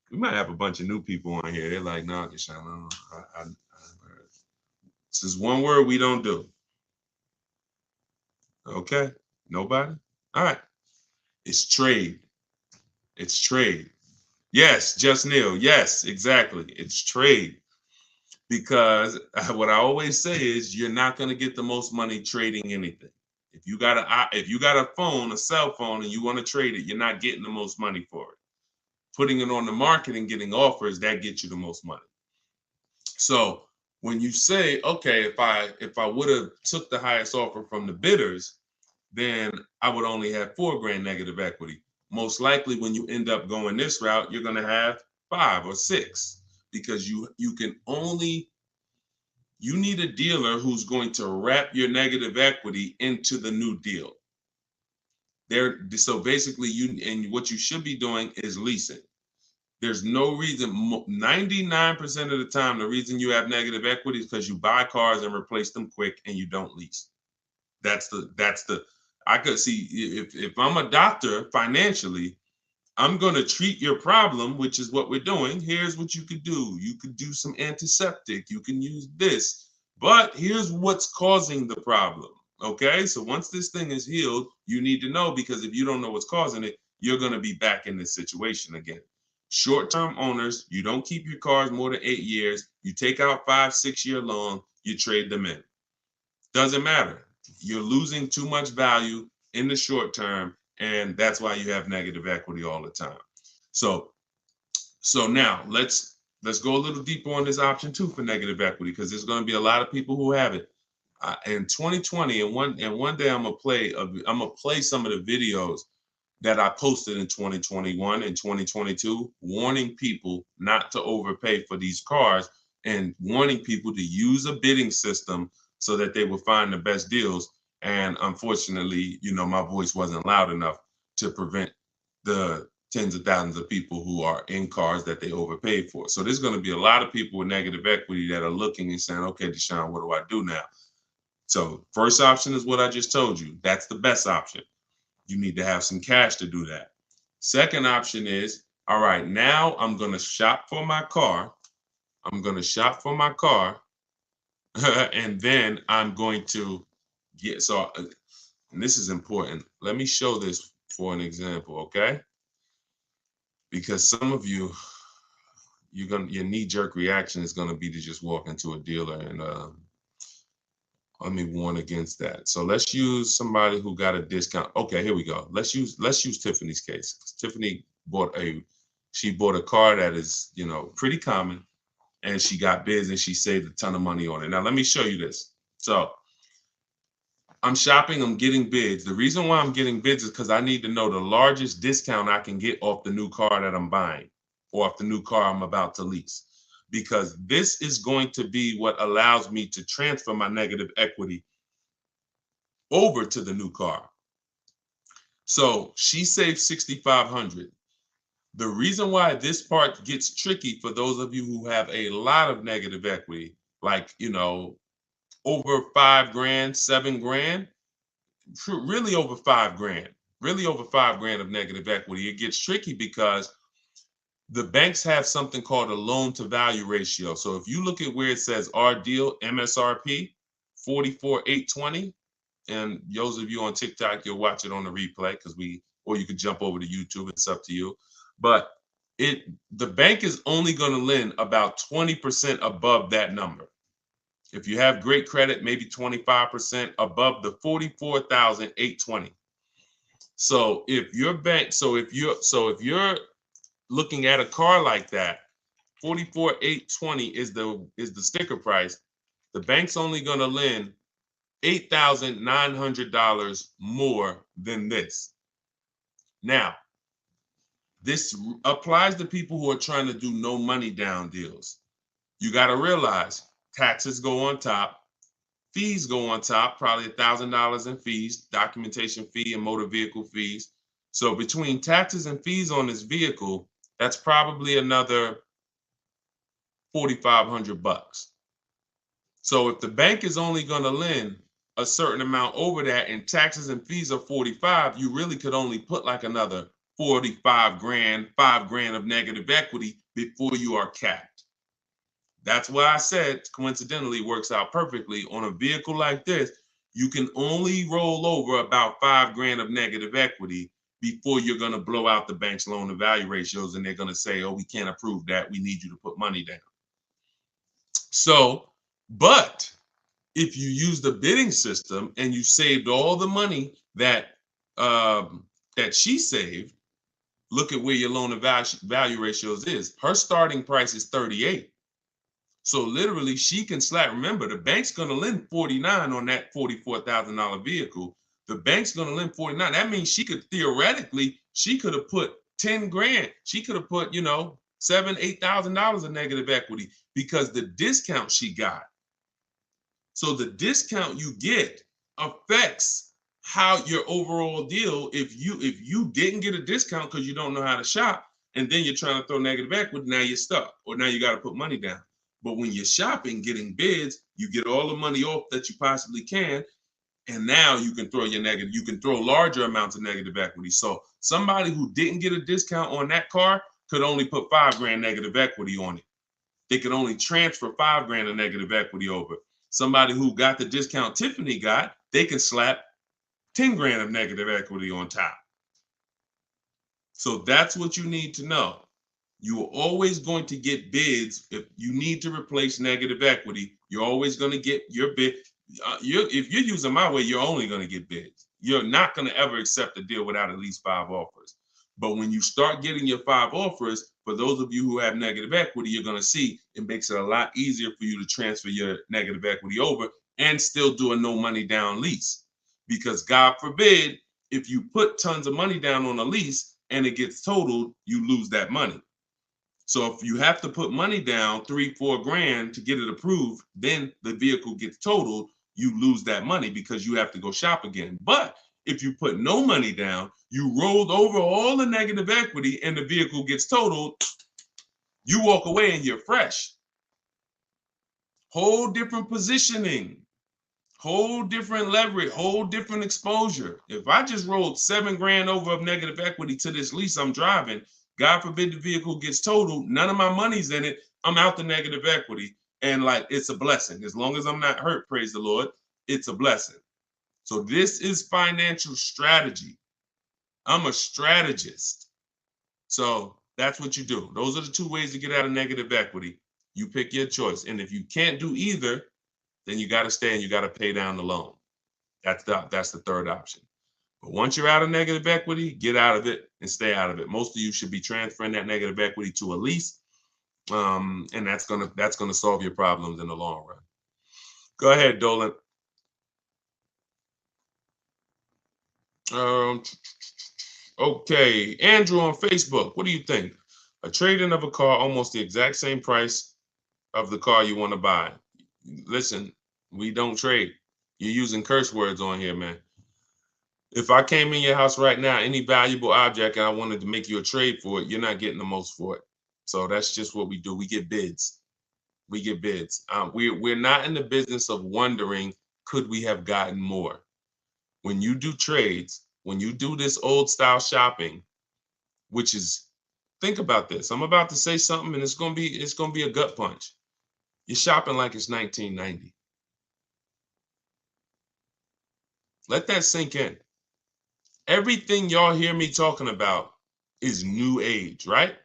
[SPEAKER 3] We might have a bunch of new people on here. They're like, no, Deshone, this is one word we don't do. Okay? Nobody? All right. It's trade. It's trade. Yes, just Neil. Yes, exactly. It's trade. Because what I always say is you're not going to get the most money trading anything. If you got a phone, a cell phone, and you want to trade it, you're not getting the most money for it. Putting it on the market and getting offers, that gets you the most money. So when you say, okay, if I would have took the highest offer from the bidders, then I would only have $4,000 negative equity. Most likely when you end up going this route, you're going to have 5 or 6, because you need a dealer who's going to wrap your negative equity into the new deal. So basically what you should be doing is leasing. There's no reason, 99% of the time, the reason you have negative equity is because you buy cars and replace them quick and you don't lease. I could see, if I'm a doctor financially, I'm going to treat your problem, which is what we're doing. Here's what you could do. You could do some antiseptic. You can use this. But here's what's causing the problem. Okay? So once this thing is healed, you need to know, because if you don't know what's causing it, you're going to be back in this situation again. Short-term owners, you don't keep your cars more than 8 years. You take out 5-6 year loan, you trade them in. Doesn't matter. You're losing too much value in the short term, and that's why you have negative equity all the time. So now let's go a little deeper on this option 2 for negative equity, because there's going to be a lot of people who have it. In 2020, and one day I'm gonna play some of the videos that I posted in 2021 and 2022, warning people not to overpay for these cars and warning people to use a bidding system so that they will find the best deals. And unfortunately, my voice wasn't loud enough to prevent the tens of thousands of people who are in cars that they overpaid for. So there's going to be a lot of people with negative equity that are looking and saying, okay, Deshone, what do I do now? So first option is what I just told you. That's the best option. You need to have some cash to do that. Second option is, all right, now I'm going to shop for my car. I'm going to shop for my car. And then I'm going to and this is important. Let me show this for an example, okay? Because some of you, your knee-jerk reaction is going to be to just walk into a dealer, and let me warn against that. So let's use somebody who got a discount. Okay, here we go. Let's use Tiffany's case. Tiffany bought a car that is, pretty common, and she got bids and she saved a ton of money on it. Now let me show you this. So I'm shopping, I'm getting bids. The reason why I'm getting bids is because I need to know the largest discount I can get off the new car that I'm buying or off the new car I'm about to lease. Because this is going to be what allows me to transfer my negative equity over to the new car. So she saved $6,500. The reason why this part gets tricky for those of you who have a lot of negative equity, like, over 5 grand, 7 grand, really over 5 grand, really over 5 grand of negative equity. It gets tricky because the banks have something called a loan to value ratio. So if you look at where it says our deal MSRP 44,820, and those of you on TikTok, you'll watch it on the replay or you could jump over to YouTube. It's up to you. But the bank is only going to lend about 20% above that number. If you have great credit, maybe 25% above the 44,820. So if you're looking at a car like that, 44,820 is the sticker price. The bank's only going to lend $8,900 more than this. Now, this applies to people who are trying to do no money down deals. You got to realize taxes go on top, fees go on top, probably $1,000 in fees, documentation fee and motor vehicle fees. So between taxes and fees on this vehicle, that's probably another $4,500. So if the bank is only going to lend a certain amount over that and taxes and fees are 45, you really could only put like another 45 grand, 5 grand of negative equity before you are capped. That's why I said, coincidentally, works out perfectly. On a vehicle like this, you can only roll over about 5 grand of negative equity before you're going to blow out the bank's loan to value ratios, and they're going to say, oh, we can't approve that. We need you to put money down. So, but if you use the bidding system and you saved all the money that she saved, look at where your loan to value ratios is. Her starting price is 38. So literally she can slap. Remember, the bank's going to lend 49 on that $44,000 vehicle. The bank's going to lend 49. That means she could have put 10 grand. She could have put, $7,000-8,000 of negative equity because the discount she got. So the discount you get affects how your overall deal. If you didn't get a discount because you don't know how to shop, and then you're trying to throw negative equity, now you're stuck, or now you got to put money down. But when you're shopping, getting bids, you get all the money off that you possibly can, and now you can throw you can throw larger amounts of negative equity. So somebody who didn't get a discount on that car could only put 5 grand negative equity on it. They could only transfer 5 grand of negative equity over. Somebody who got the discount Tiffany got, they can slap 10 grand of negative equity on top. So that's what you need to know. You are always going to get bids. If you need to replace negative equity, you're always going to get your bid. If you're using my way, you're only going to get bids. You're not going to ever accept a deal without at least 5 offers. But when you start getting your 5 offers, for those of you who have negative equity, you're going to see it makes it a lot easier for you to transfer your negative equity over and still do a no money down lease. Because God forbid, if you put tons of money down on a lease and it gets totaled, you lose that money. So if you have to put money down, 3-4 grand to get it approved, then the vehicle gets totaled, you lose that money because you have to go shop again. But if you put no money down, you rolled over all the negative equity and the vehicle gets totaled, you walk away and you're fresh. Whole different positioning, whole different leverage, whole different exposure. If I just rolled 7 grand over of negative equity to this lease I'm driving, God forbid the vehicle gets totaled, none of my money's in it, I'm out the negative equity. And it's a blessing. As long as I'm not hurt, praise the Lord, it's a blessing. So this is financial strategy. I'm a strategist. So that's what you do. Those are the 2 ways to get out of negative equity. You pick your choice. And if you can't do either, then you got to stay and you got to pay down the loan. That's the third option. But once you're out of negative equity, get out of it and stay out of it. Most of you should be transferring that negative equity to a lease. And that's gonna solve your problems in the long run. Go ahead, Dolan. Okay, Andrew on Facebook. What do you think? A trade-in of a car, almost the exact same price of the car you want to buy. Listen, we don't trade. You're using curse words on here, man. If I came in your house right now, any valuable object, and I wanted to make you a trade for it, you're not getting the most for it. So that's just what we do. We get bids. We get bids. We're not in the business of wondering, could we have gotten more? When you do trades, when you do this old style shopping, which is, think about this. I'm about to say something, and it's gonna be a gut punch. You're shopping like it's 1990. Let that sink in. Everything y'all hear me talking about is new age, right?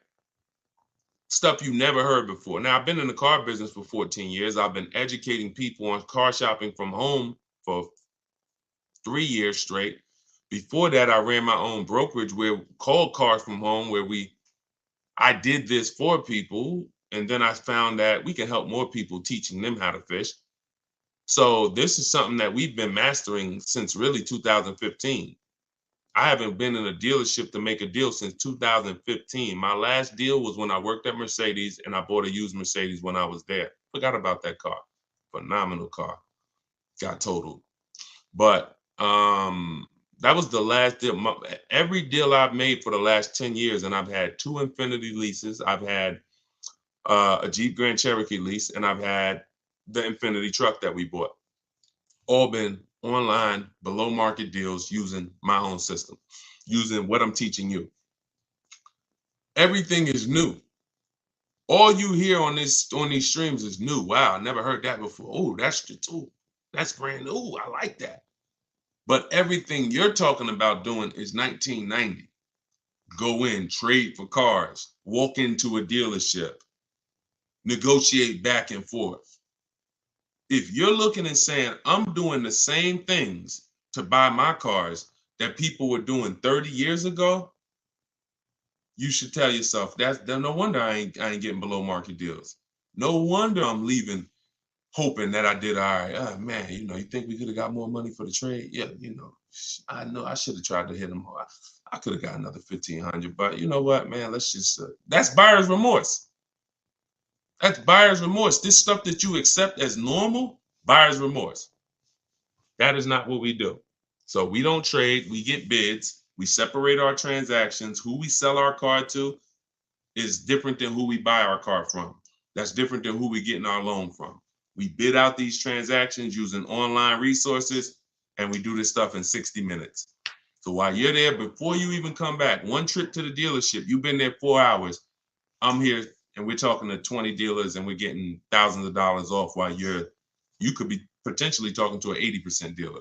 [SPEAKER 3] Stuff you never heard before. Now, I've been in the car business for 14 years. I've been educating people on car shopping from home for 3 years straight. Before that, I ran my own brokerage called Cars from Home, where I did this for people. And then I found that we can help more people teaching them how to fish. So this is something that we've been mastering since really 2015. I haven't been in a dealership to make a deal since 2015. My last deal was when I worked at Mercedes, and I bought a used Mercedes when I was there. Forgot about that car. Phenomenal car. Got totaled. But that was the last deal. Every deal I've made for the last 10 years, and I've had 2 Infiniti leases. I've had a Jeep Grand Cherokee lease, and I've had the Infiniti truck that we bought. All been online, below market deals using my own system, using what I'm teaching you. Everything is new. All you hear on these streams is new. Wow, I never heard that before. Oh, that's brand new. I like that. But everything you're talking about doing is 1990. Go in, trade for cars, walk into a dealership, negotiate back and forth. If you're looking and saying, I'm doing the same things to buy my cars that people were doing 30 years ago, you should tell yourself, no wonder I ain't getting below market deals. No wonder I'm leaving hoping that I did all right. Oh, man, you think we could have got more money for the trade? Yeah, I know I should have tried to hit them more. I could have got another 1,500, but you know what, man, let's just, that's buyer's remorse. That's buyer's remorse. This stuff that you accept as normal, buyer's remorse. That is not what we do. So we don't trade, we get bids, we separate our transactions. Who we sell our car to is different than who we buy our car from. That's different than who we getting our loan from. We bid out these transactions using online resources, and we do this stuff in 60 minutes. So while you're there, before you even come back, one trip to the dealership, you've been there 4 hours, I'm here and we're talking to 20 dealers and we're getting thousands of dollars off while you could be potentially talking to an 80% dealer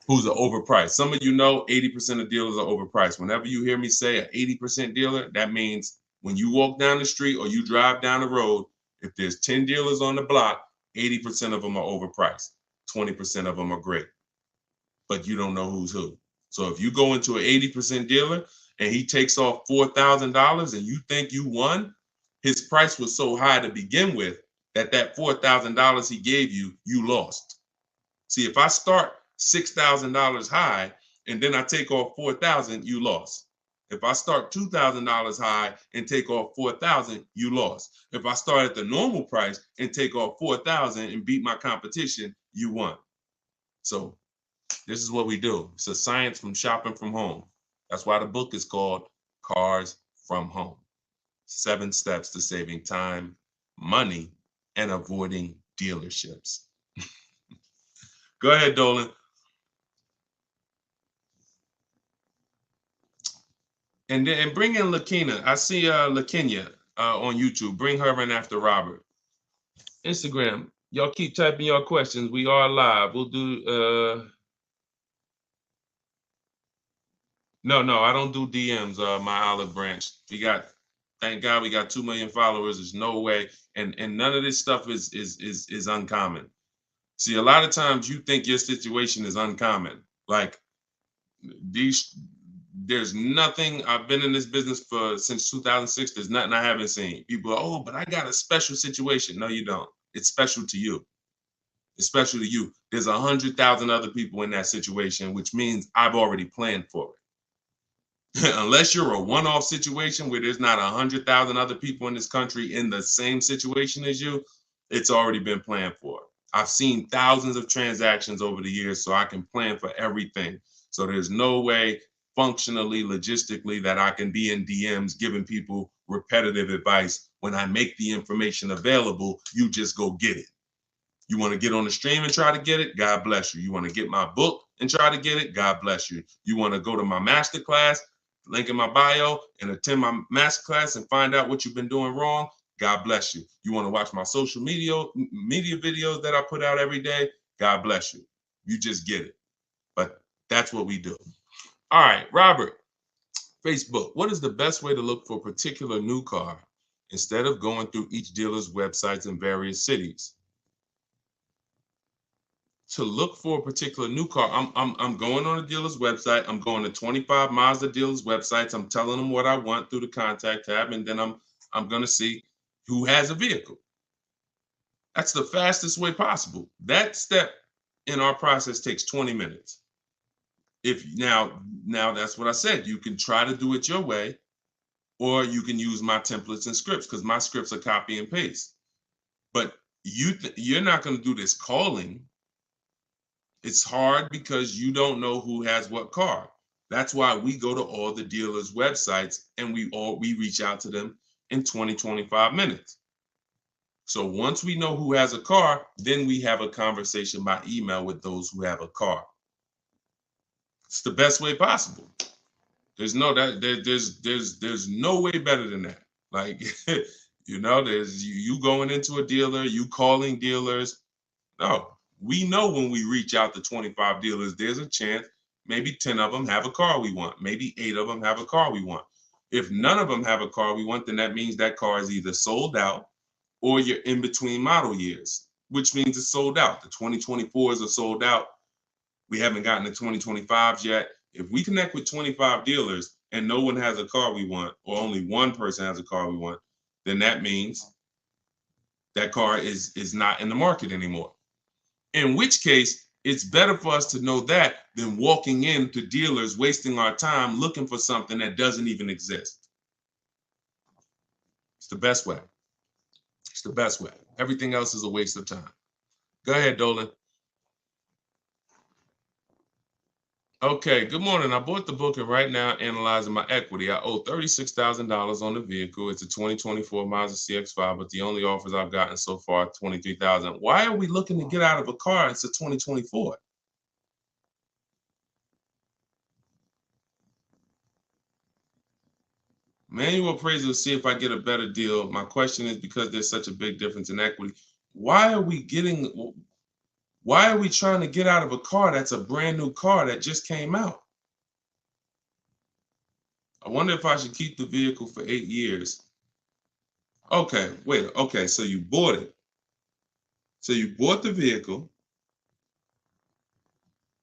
[SPEAKER 3] who's overpriced. Some of 80% of dealers are overpriced. Whenever you hear me say an 80% dealer, that means when you walk down the street or you drive down the road, if there's 10 dealers on the block, 80% of them are overpriced. 20% of them are great, but you don't know who's who. So if you go into an 80% dealer and he takes off $4,000 and you think you won, his price was so high to begin with that $4,000 he gave you, you lost. See, if I start $6,000 high and then I take off $4,000, you lost. If I start $2,000 high and take off $4,000, you lost. If I start at the normal price and take off $4,000 and beat my competition, you won. So this is what we do. It's a science from shopping from home. That's why the book is called Cars from Home. 7 steps to saving time, money, and avoiding dealerships. Go ahead, Dolan. And bring in Lakina. I see Lakenya on YouTube. Bring her in after Robert. Instagram. Y'all keep typing your questions. We are live. We'll do No, I don't do DMs, my olive branch. Thank God we got 2 million followers. There's no way. And none of this stuff is uncommon. See, a lot of times you think your situation is uncommon. Like there's nothing. I've been in this business since 2006. There's nothing I haven't seen. People go, oh, but I got a special situation. No, you don't. It's special to you. especially you. There's 100,000 other people in that situation, which means I've already planned for it. Unless you're a one-off situation where there's not 100,000 other people in this country in the same situation as you, it's already been planned for. I've seen thousands of transactions over the years, so I can plan for everything. So there's no way functionally, logistically, that I can be in DMs giving people repetitive advice. When I make the information available, you just go get it. You want to get on the stream and try to get it? God bless you. You want to get my book and try to get it? God bless you. You want to go to my masterclass, link in my bio, and attend my masterclass and find out what you've been doing wrong? God bless you. You want to watch my social media videos that I put out every day? God bless you. You just get it. But that's what we do. All right, Robert, Facebook. What is the best way to look for a particular new car instead of going through each dealer's websites in various cities? To look for a particular new car, I'm going on a dealer's website. I'm going to 25 Mazda dealers' websites. I'm telling them what I want through the contact tab, and then I'm going to see who has a vehicle. That's the fastest way possible. That step in our process takes 20 minutes. If now that's what I said. You can try to do it your way, or you can use my templates and scripts, because my scripts are copy and paste. But you're not going to do this calling. It's hard because you don't know who has what car. That's why we go to all the dealers' websites and we reach out to them in 20-25 minutes. So once we know who has a car, then we have a conversation by email with those who have a car. It's the best way possible. There's no way better than that. Like, there's you going into a dealer, you calling dealers. No. We know when we reach out to 25 dealers, there's a chance maybe 10 of them have a car we want. Maybe 8 of them have a car we want. If none of them have a car we want, then that means that car is either sold out or you're in between model years, which means it's sold out. The 2024s are sold out. We haven't gotten the 2025s yet. If we connect with 25 dealers and no one has a car we want, or only one person has a car we want, then that means that car is not in the market anymore. In which case, it's better for us to know that than walking into dealers, wasting our time looking for something that doesn't even exist. It's the best way. It's the best way. Everything else is a waste of time. Go ahead, Dolan. Okay, good morning. I bought the book and right now analyzing my equity. I owe $36,000 on the vehicle. It's a 2024 Mazda CX-5, but the only offers I've gotten so far are $23,000. Why are we looking to get out of a car? It's a 2024. Manual appraisal to see if I get a better deal. My question is, because there's such a big difference in equity, why are we trying to get out of a car that's a brand new car that just came out? I wonder if I should keep the vehicle for 8 years. Okay, wait. Okay, so you bought it. So you bought the vehicle.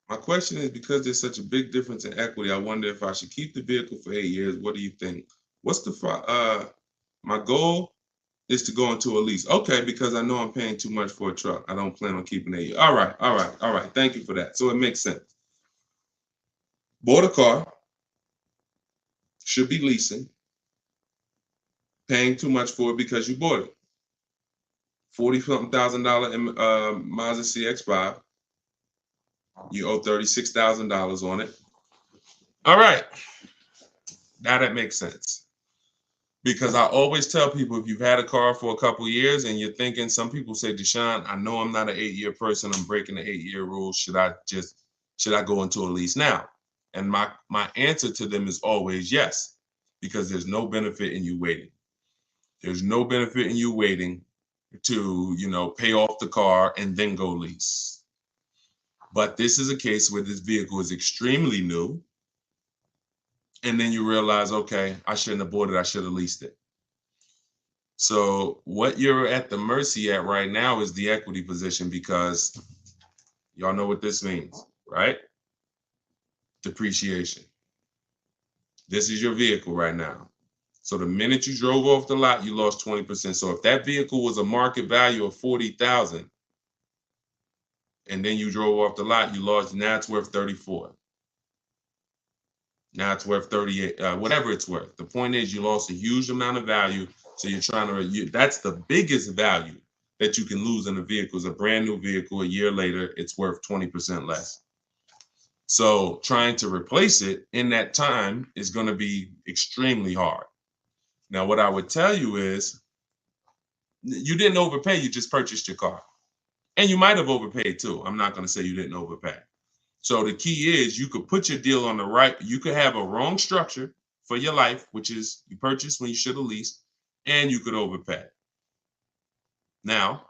[SPEAKER 3] My question is, because there's such a big difference in equity, I wonder if I should keep the vehicle for 8 years. What do you think? What's my goal is to go into a lease. Okay, because I know I'm paying too much for a truck. I don't plan on keeping it. All right. Thank you for that. So it makes sense. Bought a car, should be leasing, paying too much for it because you bought it. $40-something thousand Mazda CX-5. You owe $36,000 on it. All right. Now that makes sense. Because I always tell people, if you've had a car for a couple of years and you're thinking, some people say, Deshone, I know I'm not an 8-year person. I'm breaking the 8-year rule. Should I go into a lease now? And my answer to them is always yes, because there's no benefit in you waiting. There's no benefit in you waiting to, pay off the car and then go lease. But this is a case where this vehicle is extremely new. And then you realize, okay, I shouldn't have bought it. I should have leased it. So what you're at the mercy at right now is the equity position, because y'all know what this means, right? Depreciation. This is your vehicle right now. So the minute you drove off the lot, you lost 20%. So if that vehicle was a market value of $40,000, and then you drove off the lot, you lost, now it's worth 34. Now it's worth 38, whatever it's worth. The point is you lost a huge amount of value. So you're trying to, that's the biggest value that you can lose in a vehicle. Is a brand new vehicle. A year later, it's worth 20% less. So trying to replace it in that time is going to be extremely hard. Now, what I would tell you is you didn't overpay. You just purchased your car. And you might have overpaid too. I'm not going to say you didn't overpay. So the key is you could put your deal on the right. You could have a wrong structure for your life, which is you purchased when you should have leased, and you could overpay. Now,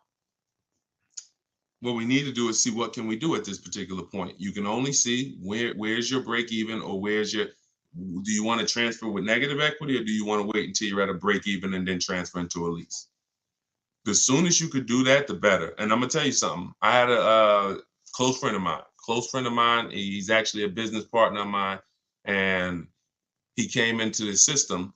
[SPEAKER 3] what we need to do is see what can we do at this particular point. You can only see where's your break even, or where's your, do you want to transfer with negative equity, or do you want to wait until you're at a break even and then transfer into a lease? The soon as you could do that, the better. And I'm gonna tell you something. I had a close friend of mine. He's actually a business partner of mine, and he came into the system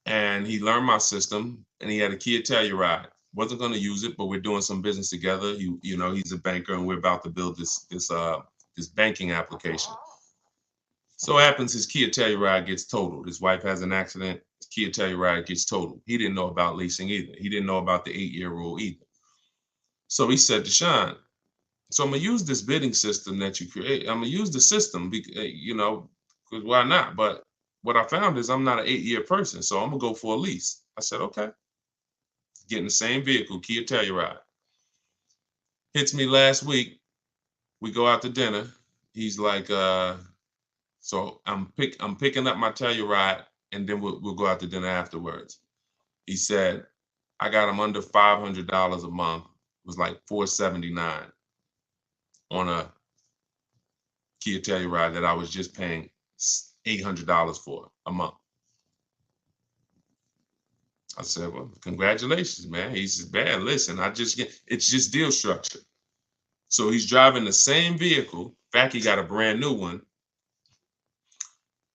[SPEAKER 3] and he learned my system, and he had a Kia Telluride. Wasn't going to use it, but we're doing some business together. You know, he's a banker, and we're about to build this banking application. So happens his Kia Telluride gets totaled. His wife has an accident. His Kia Telluride gets totaled. He didn't know about leasing either. He didn't know about the 8-year rule either. So he said, Deshone, so I'm gonna use this bidding system that you create. I'm gonna use the system, you know, because why not? But what I found is I'm not an 8-year person, so I'm gonna go for a lease. I said, okay. Getting the same vehicle, Kia Telluride. Hits me last week. We go out to dinner. He's like, so I'm picking up my Telluride, and then we'll go out to dinner afterwards. He said, I got him under $500 a month. It was like $479 on a Kia Telluride that I was just paying $800 for a month. I said, well, congratulations, man. He says, man, listen, it's just deal structure. So he's driving the same vehicle. In fact, he got a brand new one.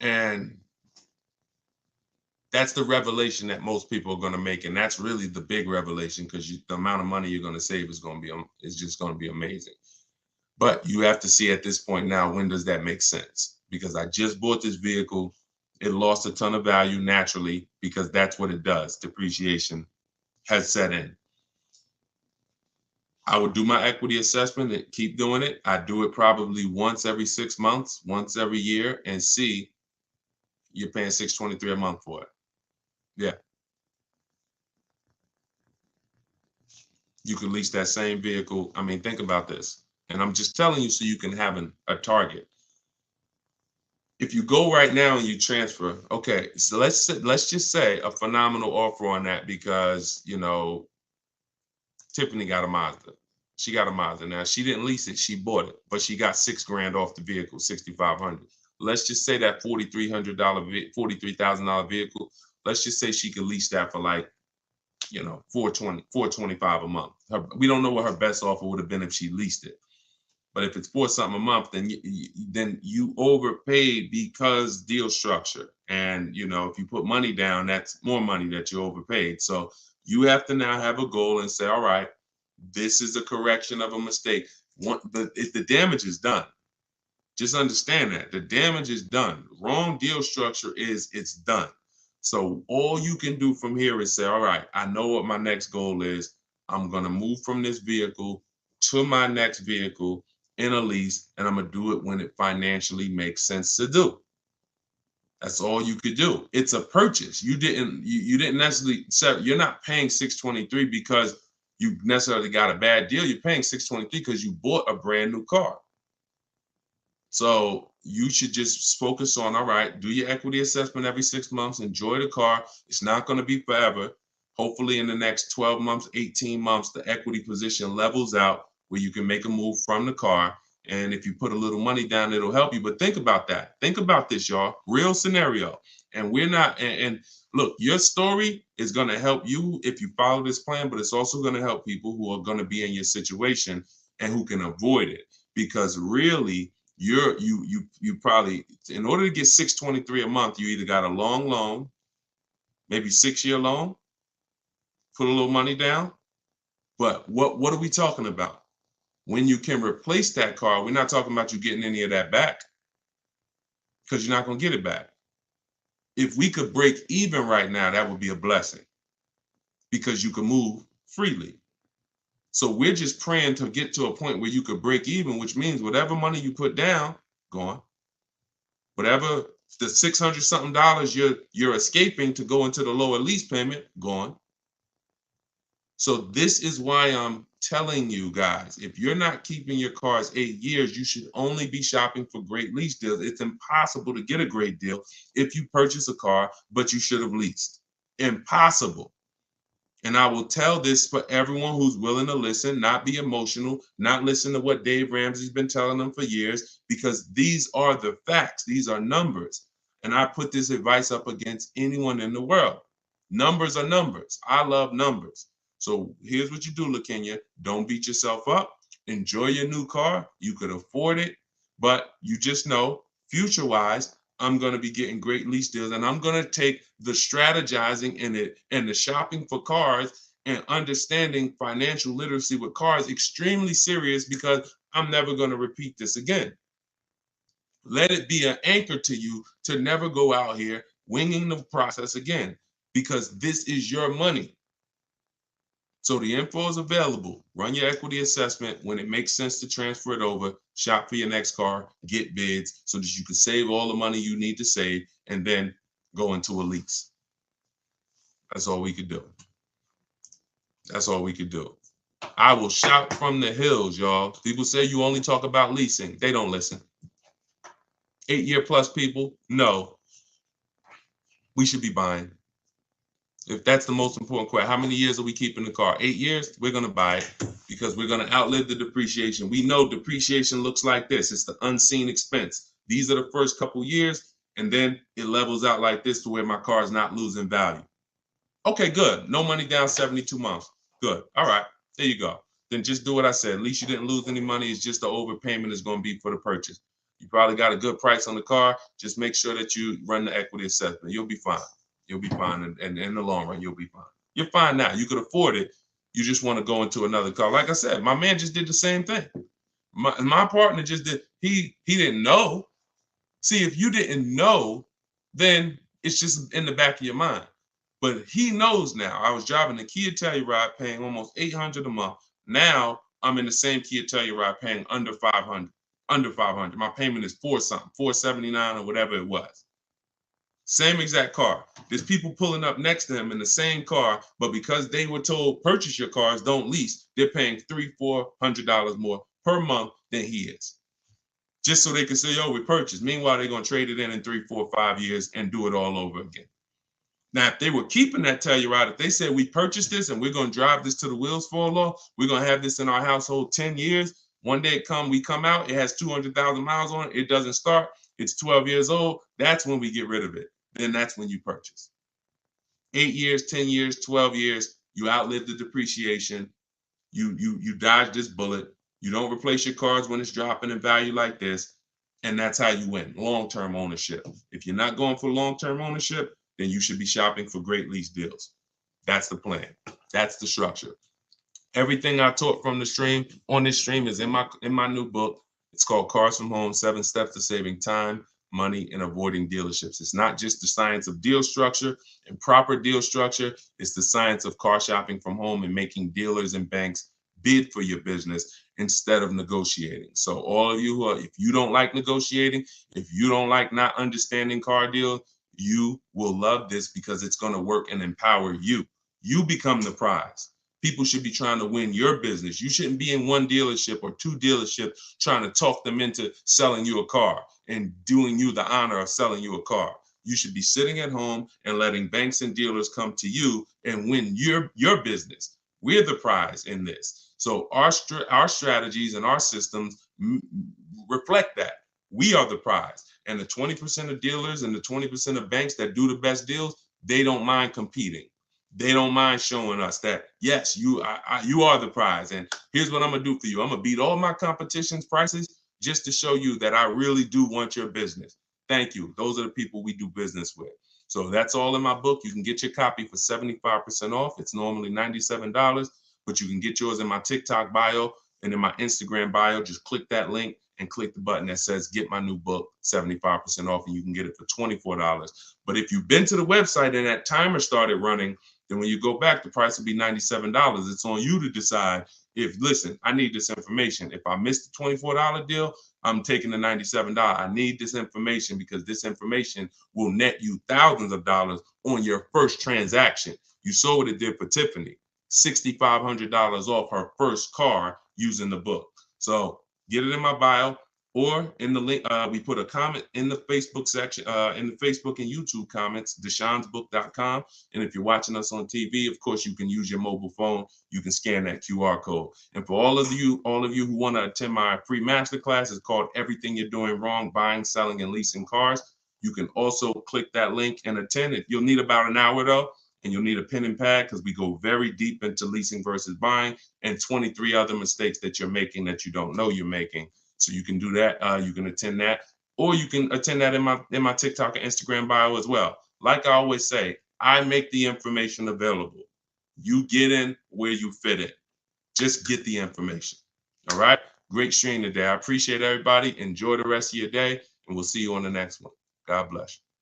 [SPEAKER 3] And that's the revelation that most people are going to make. And that's really the big revelation, because the amount of money you're going to save is just going to be amazing. But you have to see at this point now, when does that make sense? Because I just bought this vehicle. It lost a ton of value naturally, because that's what it does. Depreciation has set in. I would do my equity assessment and keep doing it. I do it probably once every 6 months, once every year, and see you're paying $623 a month for it. Yeah. You could lease that same vehicle. I mean, think about this. And I'm just telling you so you can have a target. If you go right now and you transfer, okay, so let's just say a phenomenal offer on that, because, you know, Tiffany got a Mazda. She got a Mazda. Now, she didn't lease it, she bought it, but she got $6,000 off the vehicle, $6,500. Let's just say that $43,000 vehicle, let's just say she could lease that for like, you know, $425 a month. We don't know what her best offer would have been if she leased it. But if it's $4 something a month, then you overpaid because deal structure. And, you know, if you put money down, that's more money that you overpaid. So you have to now have a goal and say, all right, this is a correction of a mistake. If the damage is done, just understand that the damage is done. Wrong deal structure it's done. So all you can do from here is say, all right, I know what my next goal is. I'm going to move from this vehicle to my next vehicle in a lease, and I'm going to do it when it financially makes sense to do. That's all you could do. It's a purchase. You didn't necessarily, you're not paying $623 because you necessarily got a bad deal. You're paying $623 because you bought a brand new car. So you should just focus on, all right, do your equity assessment every 6 months, enjoy the car. It's not going to be forever. Hopefully in the next 12 months, 18 months, the equity position levels out where you can make a move from the car. And if you put a little money down, it'll help you. But think about that. Think about this, y'all. Real scenario. And we're not, and look, your story is going to help you if you follow this plan, but it's also going to help people who are going to be in your situation and who can avoid it. Because really, you probably, in order to get $623 a month, you either got a long loan, maybe 6-year loan, put a little money down. But what are we talking about? When you can replace that car, we're not talking about you getting any of that back, because you're not going to get it back. If we could break even right now, that would be a blessing, because you can move freely. So we're just praying to get to a point where you could break even, which means whatever money you put down, gone. Whatever the $600 something you're escaping to go into the lower lease payment, gone. So this is why I'm telling you guys, if you're not keeping your cars 8 years, you should only be shopping for great lease deals. It's impossible to get a great deal if you purchase a car, but you should have leased. Impossible. And I will tell this for everyone who's willing to listen, not be emotional, not listen to what Dave Ramsey's been telling them for years, because these are the facts. These are numbers. And I put this advice up against anyone in the world. Numbers are numbers. I love numbers. So here's what you do, LaKenya. Don't beat yourself up. Enjoy your new car. You could afford it, but you just know, future-wise, I'm going to be getting great lease deals, and I'm going to take the strategizing in it and the shopping for cars and understanding financial literacy with cars extremely serious, because I'm never going to repeat this again. Let it be an anchor to you to never go out here winging the process again, because this is your money. So the info is available. Run your equity assessment. When it makes sense to transfer it over, shop for your next car, get bids so that you can save all the money you need to save, and then go into a lease. That's all we could do. That's all we could do. I will shout from the hills, y'all. People say you only talk about leasing. They don't listen. 8-year plus people, no. We should be buying. If that's the most important question, how many years are we keeping the car? 8 years? We're going to buy it, because we're going to outlive the depreciation. We know depreciation looks like this. It's the unseen expense. These are the first couple years, and then it levels out like this to where my car is not losing value. Okay, good. No money down, 72 months. Good. All right. There you go. Then just do what I said. At least you didn't lose any money. It's just the overpayment is going to be for the purchase. You probably got a good price on the car. Just make sure that you run the equity assessment. You'll be fine. You'll be fine. And in the long run, you'll be fine. You're fine now. You could afford it. You just want to go into another car. Like I said, my man just did the same thing. My partner just did. He didn't know. See, if you didn't know, then it's just in the back of your mind. But he knows now. I was driving the Kia Telluride paying almost $800 a month. Now I'm in the same Kia Telluride paying under $500. Under $500. My payment is $479 or whatever it was. Same exact car. There's people pulling up next to him in the same car, but because they were told purchase your cars, don't lease, they're paying $300-400 more per month than he is. Just so they can say, oh, we purchased. Meanwhile, they're going to trade it in 3, 4, 5 years and do it all over again. Now, if they were keeping that Telluride, if they said we purchased this and we're going to drive this till the wheels fall off, we're going to have this in our household 10 years. One day we come out, it has 200,000 miles on it. It doesn't start. It's 12 years old. That's when we get rid of it. Then that's when you purchase. 8 years, 10 years, 12 years, you outlive the depreciation. You dodge this bullet. You don't replace your cars when it's dropping in value like this. And that's how you win. Long-term ownership. If you're not going for long-term ownership, then you should be shopping for great lease deals. That's the plan. That's the structure. Everything I taught from the stream on this stream is in my new book. It's called Cars from Home, 7 Steps to Saving Time, Money, and Avoiding Dealerships. It's not just the science of deal structure and proper deal structure. It's the science of car shopping from home and making dealers and banks bid for your business instead of negotiating. So all of you if you don't like negotiating, if you don't like not understanding car deals, you will love this, because it's going to work and empower you. You become the prize. People should be trying to win your business. You shouldn't be in one dealership or 2 dealerships trying to talk them into selling you a car and doing you the honor of selling you a car. You should be sitting at home and letting banks and dealers come to you and win your business. We're the prize in this. So our strategies and our systems reflect that. We are the prize. And the 20% of dealers and the 20% of banks that do the best deals, they don't mind competing. They don't mind showing us that, yes, you are the prize. And here's what I'm going to do for you. I'm going to beat all my competition's prices just to show you that I really do want your business. Thank you. Those are the people we do business with. So that's all in my book. You can get your copy for 75% off. It's normally $97, but you can get yours in my TikTok bio. And in my Instagram bio, just click that link and click the button that says get my new book 75% off, and you can get it for $24. But if you've been to the website and that timer started running, then when you go back, the price will be $97. It's on you to decide if, listen, I need this information. If I missed the $24 deal, I'm taking the $97. I need this information because this information will net you thousands of dollars on your first transaction. You saw what it did for Tiffany, $6,500 off her first car using the book. So get it in my bio or in the link. We put a comment in the Facebook section, in the Facebook and YouTube comments, deshonsbook.com. And if you're watching us on TV, of course, you can use your mobile phone. You can scan that QR code. And for all of you who want to attend my free masterclass, it's called Everything You're Doing Wrong, Buying, Selling, and Leasing Cars. You can also click that link and attend it. You'll need about an hour though, and you'll need a pen and pad because we go very deep into leasing versus buying and 23 other mistakes that you're making that you don't know you're making. So you can do that. You can attend that, or you can attend that in my TikTok and Instagram bio as well. Like I always say, I make the information available. You get in where you fit in. Just get the information. All right. Great stream today. I appreciate everybody. Enjoy the rest of your day, and we'll see you on the next one. God bless you.